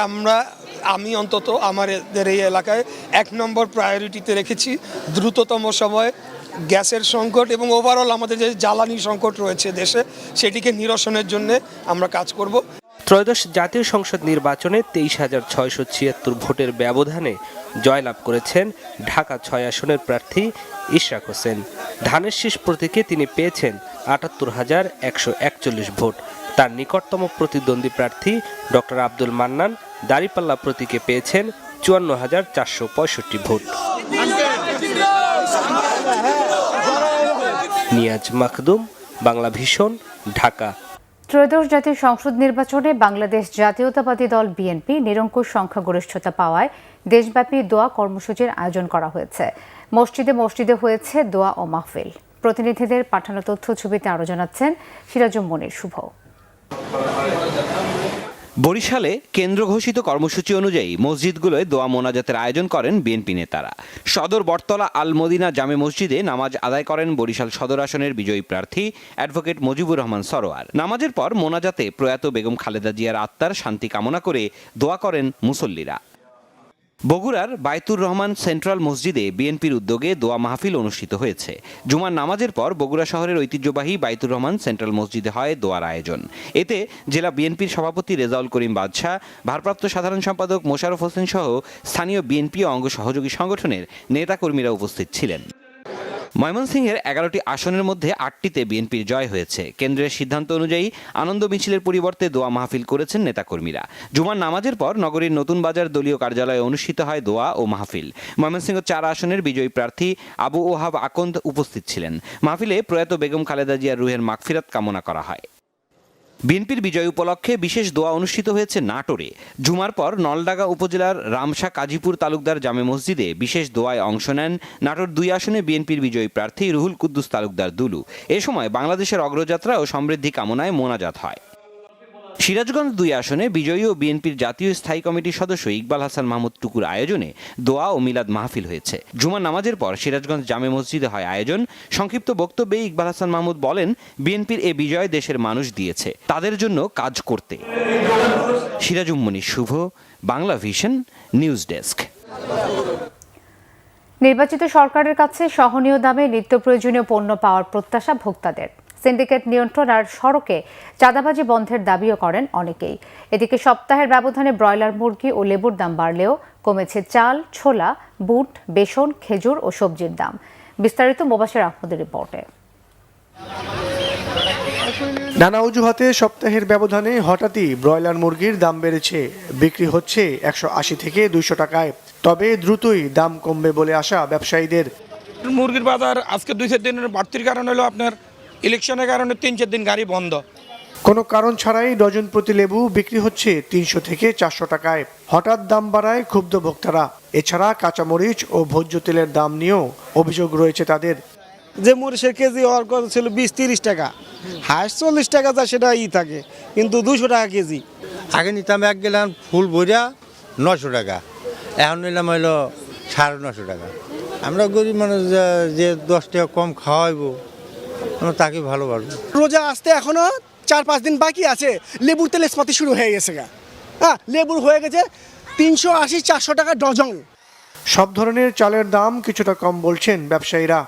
আমি অন্তত আমাদের এই এলাকায় 1 নম্বর প্রায়োরিটিতে রেখেছি। দ্রুততম সময়ে গ্যাসের সংকট এবং ওভারঅল আমাদের যে জ্বালানি সংকট রয়েছে দেশে, সেটিকে নিরসনের জন্য আমরা কাজ করব। ত্রয়োদশ জাতীয় সংসদ নির্বাচনে 23,676 ভোটের ব্যবধানে জয়লাভ করেছেন ঢাকা 6 আসনের প্রার্থী ইশরাক হোসেন। ধানের শীষ প্রতীকে তিনি পেয়েছেন 78,141 ভোট। তার নিকটতম প্রতিদ্বন্দ্বী প্রার্থী ডক্টর আব্দুল মান্নান দাঁড়িপাল্লা প্রতীকে পেয়েছেন 54,465 ভোট। নিয়াজ মাকদুম, বাংলা ভিশন, ঢাকা। ত্রয়োদশ জাতীয় সংসদ নির্বাচনে বাংলাদেশ জাতীয়তাবাদী দল বিএনপি নিরঙ্কুশ সংখ্যাগরিষ্ঠতা পাওয়ায় দেশব্যাপী দোয়া কর্মসূচির আয়োজন করা হয়েছে। মসজিদে মসজিদে হয়েছে দোয়া ও মাহফিল। প্রতিনিধিদের পাঠানো তথ্য ছবিতে আরও জানাচ্ছেন সিরাজুম মনির শুভ। বরিশালে কেন্দ্র ঘোষিত কর্মসূচি অনুযায়ী মসজিদগুলোয় দোয়া মোনাজাতের আয়োজন করেন বিএনপি নেতারা। সদর বটতলা আল মদিনা জামে মসজিদে নামাজ আদায় করেন বরিশাল সদর আসনের বিজয়ী প্রার্থী অ্যাডভোকেট মুজিবুর রহমান সরোয়ার। নামাজের পর মোনাজাতে প্রয়াত বেগম খালেদা জিয়ার আত্মার শান্তি কামনা করে দোয়া করেন মুসল্লিরা। বগুড়ার বায়তুর রহমান সেন্ট্রাল মসজিদে বিএনপির উদ্যোগে দোয়া মাহফিল অনুষ্ঠিত হয়েছে। জুমার নামাজের পর বগুড়া শহরের ঐতিহ্যবাহী বায়তুর রহমান সেন্ট্রাল মসজিদে হয় দোয়ার আয়োজন। এতে জেলা বিএনপির সভাপতি রেজাউল করিম বাদশাহ, ভারপ্রাপ্ত সাধারণ সম্পাদক মোশাররফ হোসেন সহ স্থানীয় বিএনপি ও অঙ্গ সহযোগী সংগঠনের নেতাকর্মীরা উপস্থিত ছিলেন। ময়মনসিংহের 11টি আসনের মধ্যে 8টিতে বিএনপির জয় হয়েছে। কেন্দ্রের সিদ্ধান্ত অনুযায়ী আনন্দ মিছিলের পরিবর্তে দোয়া মাহফিল করেছেন নেতাকর্মীরা। জুমার নামাজের পর নগরীর নতুন বাজার দলীয় কার্যালয়ে অনুষ্ঠিত হয় দোয়া ও মাহফিল। ময়মনসিংহ 4 আসনের বিজয়ী প্রার্থী আবু ওহাব আকন্দ উপস্থিত ছিলেন। মাহফিলে প্রয়াত বেগম খালেদা জিয়ার রুহের মাগফিরাত কামনা করা হয়। বিএনপির বিজয় উপলক্ষে বিশেষ দোয়া অনুষ্ঠিত হয়েছে নাটোরে। জুমার পর নলডাঙ্গা উপজেলার রামশা কাজীপুর তালুকদার জামে মসজিদে বিশেষ দোয়ায় অংশ নেন নাটোর 2 আসনে বিএনপির বিজয়ী প্রার্থী রুহুল কুদ্দুস তালুকদার দুলু। এ সময় বাংলাদেশের অগ্রযাত্রা ও সমৃদ্ধি কামনায় মোনাজাত হয়। সিরাজগঞ্জ 2 আসনে বিজয়ী ও বিএনপির জাতীয় স্থায়ী কমিটির সদস্য ইকবাল হাসান মাহমুদ টুকুর আয়োজনে দোয়া ও মিলাদ মাহফিল হয়েছে। জুমার নামাজের পর সিরাজগঞ্জ জামে মসজিদে হয় আয়োজন। সংক্ষিপ্ত বক্তব্যে ইকবাল হাসান মাহমুদ বলেন, বিএনপির এ বিজয় দেশের মানুষ দিয়েছে, তাদের জন্য কাজ করতে। সিরাজুম মনির শুভ, বাংলা ভিশন, নিউজ ডেস্ক। নির্বাচিত সরকারের কাছে সহনীয় দামে নিত্য প্রয়োজনীয় পণ্য পাওয়ার প্রত্যাশা ভোক্তাদের। সিন্ডিকেট নিয়ন্ত্রণ আর সড়কে চাঁদাবাজি বন্ধের দাবিও করেন অনেকেই। এদিকে সপ্তাহের ব্যবধানে ব্রয়লার মুরগি ও লেবুর দাম বাড়লেও কমেছে চাল, ছোলা, বুট, বেসন, খেজুর ও সবজির দাম। বিস্তারিত মোবাশের আহমদের রিপোর্টে। নানা অজুহাতে সপ্তাহের ব্যবধানে হঠাৎই ব্রয়লার মুরগির দাম বেড়েছে। বিক্রি হচ্ছে 180 থেকে 200 টাকায়। তবে দ্রুতই দাম কমবে বলে আশা ব্যবসায়ীদের। মুরগির বাজার আজকে 2-4 দিনের বাড়তির কারণ হলো আপনার ইলেকশনের কারণে 3-4 দিন গাড়ি বন্ধ। কোনো কারণ ছাড়াই ডজন প্রতি লেবু বিক্রি হচ্ছে 300 থেকে 400 টাকায়। হঠাৎ দাম বাড়ায় ক্ষুব্ধ ভোক্তারা। এছাড়া কাঁচামরিচ ও ভোজ্য তেলের দাম নিয়েও অভিযোগ রয়েছে তাদের। যে মরিচের কেজি হওয়ার কথা ছিল 20-30 টাকা, হাঁস 40 টাকা যা সেটা থাকে, কিন্তু 200 টাকা কেজি। আগে নিতাম 1 গ্লান ফুল ভরিয়া 900 টাকা, এখন নিলাম হইলো 950 টাকা। আমরা গরিব মানুষ, যে 10 টাকা কম খাওয়াইবো আমরা তাকে ভালোবাসবো। রোজা আসতে এখনো 4-5 দিন বাকি আছে, লেবুর তেল স্পাতি শুরু হয়ে গেছে। লেবুর হয়ে গেছে 380-400 টাকা ডজন। সব ধরনের চালের দাম কিছুটা কম বলছেন ব্যবসায়ীরা।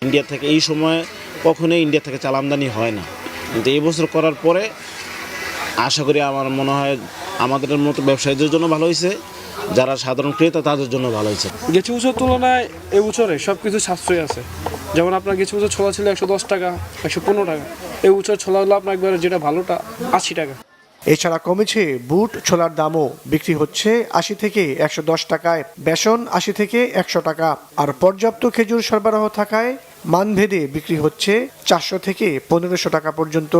ইন্ডিয়া থেকে এই সময় কখনোই ইন্ডিয়া থেকে চাল আমদানি হয় না, কিন্তু এই বছর করার পরে আশা করি, আমার মনে হয় আমাদের মতো ব্যবসায়ীদের জন্য ভালো হয়েছে, যারা সাধারণ ক্রেতা তাদের জন্য ভালো হয়েছে। গেছে বছর তুলনায় এবছরে সব কিছু সাশ্রয় আছে। যেমন আপনার গেছে বছর ছোলা ছিল 110 টাকা, 115 টাকা। এই বছর ছোলা হলো আপনার একবারে যেটা ভালোটা 80 টাকা। এছাড়া কমেছে বুট, ছোলার দামও। বিক্রি হচ্ছে 80 থেকে 110 টাকায়, বেসন 80 থেকে 100 টাকা। আর পর্যাপ্ত খেজুর সরবরাহ থাকায় মানভেদে বিক্রি হচ্ছে 400 থেকে 1500 টাকা পর্যন্ত।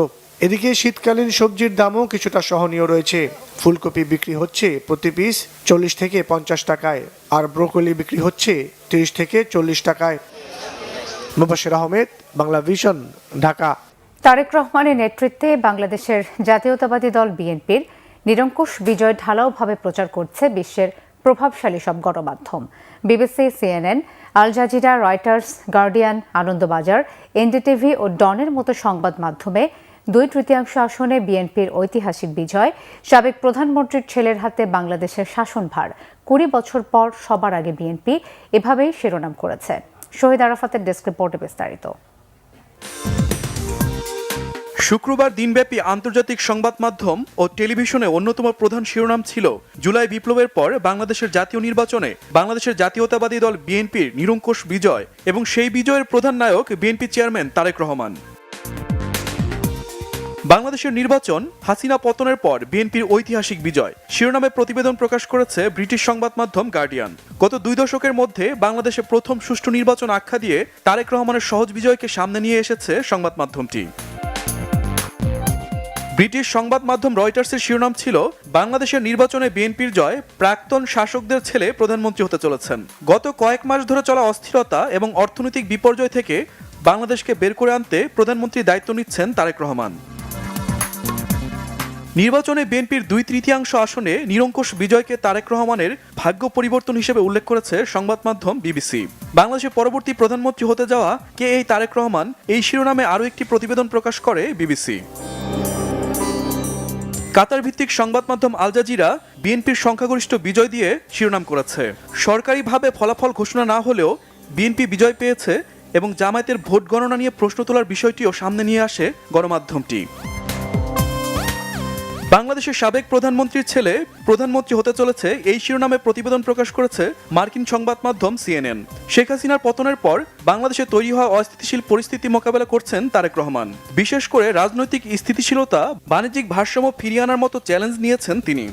এদিকে শীতকালীন সবজির দামও কিছুটা সহনীয় রয়েছে। ফুলকপি বিক্রি হচ্ছে প্রতি পিস 40 থেকে 50 টাকায়, আর ব্রোকলি বিক্রি হচ্ছে 30 থেকে 40 টাকায়। মুবাশির আহমেদ, বাংলা ভিশন, ঢাকা। তারেক রহমানের নেতৃত্বে বাংলাদেশের জাতীয়তাবাদী দল বিএনপির নিরঙ্কুশ বিজয় ঢালাওভাবে প্রচার করছে বিশ্বের প্রভাবশালী সব গণমাধ্যম। BBC, CNN, Al Jazeera, Reuters, Guardian, Anandabazar, NDTV ও ডনের মতো সংবাদ মাধ্যমে 2/3 আসনে বিএনপির ঐতিহাসিক বিজয়, সাবেক প্রধানমন্ত্রীর ছেলের হাতে বাংলাদেশের শাসনভার, 20 বছর পর সবার আগে বিএনপি, এভাবেই শিরোনাম করেছে। শহীদ আরাফাতের ডেস্ক রিপোর্টে বিস্তারিত। শুক্রবার দিনব্যাপী আন্তর্জাতিক সংবাদ মাধ্যম ও টেলিভিশনে অন্যতম প্রধান শিরোনাম ছিল জুলাই বিপ্লবের পর বাংলাদেশের জাতীয় নির্বাচনে বাংলাদেশের জাতীয়তাবাদী দল বিএনপির নিরঙ্কুশ বিজয় এবং সেই বিজয়ের প্রধান নায়ক বিএনপি চেয়ারম্যান তারেক রহমান। বাংলাদেশের নির্বাচন, হাসিনা পতনের পর বিএনপির ঐতিহাসিক বিজয় শিরোনামে প্রতিবেদন প্রকাশ করেছে ব্রিটিশ সংবাদ মাধ্যম গার্ডিয়ান। গত 2 দশকের মধ্যে বাংলাদেশে প্রথম সুষ্ঠু নির্বাচন আখ্যা দিয়ে তারেক রহমানের সহজ বিজয়কে সামনে নিয়ে এসেছে সংবাদ মাধ্যমটি। ব্রিটিশ সংবাদ মাধ্যম রয়টার্সের শিরোনাম ছিল, বাংলাদেশের নির্বাচনে বিএনপির জয়, প্রাক্তন শাসকদের ছেলে প্রধানমন্ত্রী হতে চলেছেন। গত কয়েক মাস ধরে চলা অস্থিরতা এবং অর্থনৈতিক বিপর্যয় থেকে বাংলাদেশকে বের করে আনতে প্রধানমন্ত্রীর দায়িত্ব নিচ্ছেন তারেক রহমান। নির্বাচনে বিএনপির 2/3 আসনে নিরঙ্কুশ বিজয়কে তারেক রহমানের ভাগ্য পরিবর্তন হিসেবে উল্লেখ করেছে সংবাদ মাধ্যম বিবিসি। বাংলাদেশের পরবর্তী প্রধানমন্ত্রী হতে যাওয়া কে এই তারেক রহমান, এই শিরোনামে আরও একটি প্রতিবেদন প্রকাশ করে বিবিসি। কাতার ভিত্তিক সংবাদ মাধ্যম আল জাজিরা বিএনপির সংখ্যাগরিষ্ঠ বিজয় দিয়ে শিরোনাম করেছে, সরকারিভাবে ফলাফল ঘোষণা না হলেও বিএনপি বিজয় পেয়েছে এবং জামায়াতের ভোট গণনা নিয়ে প্রশ্ন তোলার বিষয়টিও সামনে নিয়ে আসে গণমাধ্যমটি। বাংলাদেশের সাবেক প্রধানমন্ত্রীর ছেলে প্রধানমন্ত্রী হতে চলেছে, এই শিরোনামে প্রতিবেদন প্রকাশ করেছে মার্কিন সংবাদ মাধ্যম সিএনএন। শেখ হাসিনার পতনের পর বাংলাদেশে তৈরি হওয়া অস্থিতিশীল পরিস্থিতি মোকাবেলা করছেন তারেক রহমান। বিশেষ করে রাজনৈতিক স্থিতিশীলতা, বাণিজ্যিক ভারসাম্য ফিরিয়ে আনার মতো চ্যালেঞ্জ নিয়েছেন তিনি।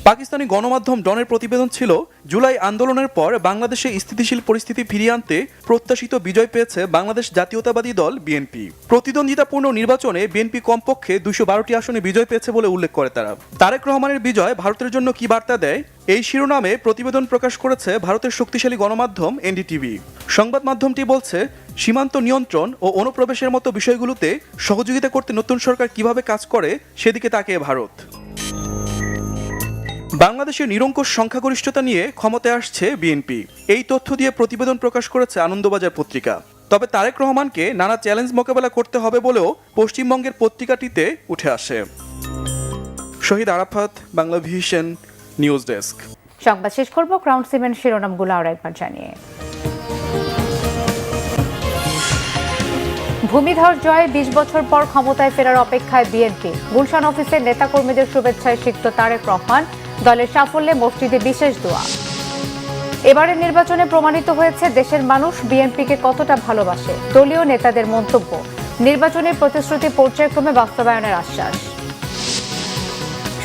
পাকিস্তানি গণমাধ্যম ডনের প্রতিবেদন ছিল, জুলাই আন্দোলনের পর বাংলাদেশে স্থিতিশীল পরিস্থিতি ফিরিয়ে আনতে প্রত্যাশিত বিজয় পেয়েছে বাংলাদেশ জাতীয়তাবাদী দল বিএনপি। প্রতিদ্বন্দ্বিতাপূর্ণ নির্বাচনে বিএনপি কমপক্ষে 212টি আসনে বিজয় পেয়েছে বলে উল্লেখ করে তারা। তারেক রহমানের বিজয় ভারতের জন্য কি বার্তা দেয়, এই শিরোনামে প্রতিবেদন প্রকাশ করেছে ভারতের শক্তিশালী গণমাধ্যম এনডিটিভি। সংবাদ মাধ্যমটি বলছে, সীমান্ত নিয়ন্ত্রণ ও অনুপ্রবেশের মতো বিষয়গুলোতে সহযোগিতা করতে নতুন সরকার কিভাবে কাজ করে সেদিকে তাকিয়ে ভারত। বাংলাদেশের নিরঙ্কুশ সংখ্যাগরিষ্ঠতা নিয়ে ক্ষমতায় আসছে বিএনপি, এই তথ্য দিয়ে প্রতিবেদন প্রকাশ করেছে আনন্দবাজার পত্রিকা। তবে তারেক রহমানকে নানা চ্যালেঞ্জ মোকাবেলা করতে হবে বলেও পশ্চিমবঙ্গের পত্রিকাটিতে উঠে আসে। শহীদ আরাফাত, বাংলাভিশন নিউজ ডেস্ক। সংবাদ শেষ করব ক্রাউন সিমেন্ট শিরোনামগুলো আর একবার জানিয়ে। ভূমিধস জয়ে 20 বছর পর ক্ষমতায় ফেরার অপেক্ষায় বিএনপি। গুলশান অফিসের নেতাকর্মীদের শুভেচ্ছায় সিক্ত তারেক রহমান, দলের সাফল্যে মসজিদে বিশেষ দোয়া। এবারের নির্বাচনে প্রমাণিত হয়েছে দেশের মানুষ বিএনপিকে কতটা ভালোবাসে। দলীয় নেতাদের মন্তব্য, নির্বাচনের প্রতিশ্রুতি পর্যায়ক্রমে বাস্তবায়নের আশ্বাস।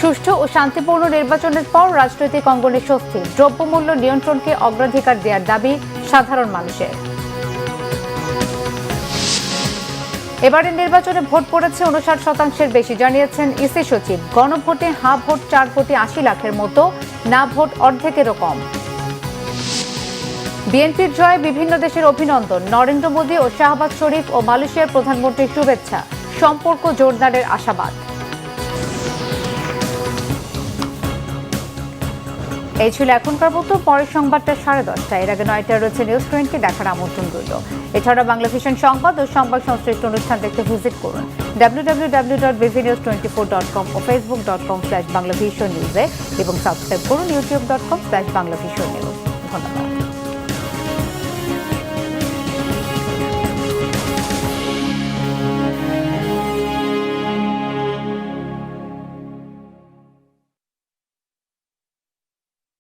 সুষ্ঠু ও শান্তিপূর্ণ নির্বাচনের পর রাজনৈতিক অঙ্গনে স্বস্তি, দ্রব্যমূল্য নিয়ন্ত্রণকে অগ্রাধিকার দেওয়ার দাবি সাধারণ মানুষের। এবারের নির্বাচনে ভোট পড়েছে 59% বেশি, জানিয়েছেন ইসি সচিব। গণভোটে হ্যাঁ ভোট 4 কোটি 80 লাখের মতো, না ভোট অর্ধেকেরও কম। বিএনপির জয়ে বিভিন্ন দেশের অভিনন্দন, নরেন্দ্র মোদী ও শাহবাজ শরীফ ও মালয়েশিয়ার প্রধানমন্ত্রীর শুভেচ্ছা, সম্পর্ক জোরদারের আশাবাদ। এই ছিল এখনকার মতো, পরের সংবাদটা 10:30। এর আগে 9টায় রয়েছে নিউজ 20, দেখার আমন্ত্রণ রইল। এছাড়া বাংলাভিশন সংবাদ ও সংবাদ সংশ্লিষ্ট অনুষ্ঠান দেখতে ভিজিট করুন www.bvnews24.com ও facebook.com/banglavision news এবং সাবস্ক্রাইব করুন youtube.com/banglavision news। ধন্যবাদ।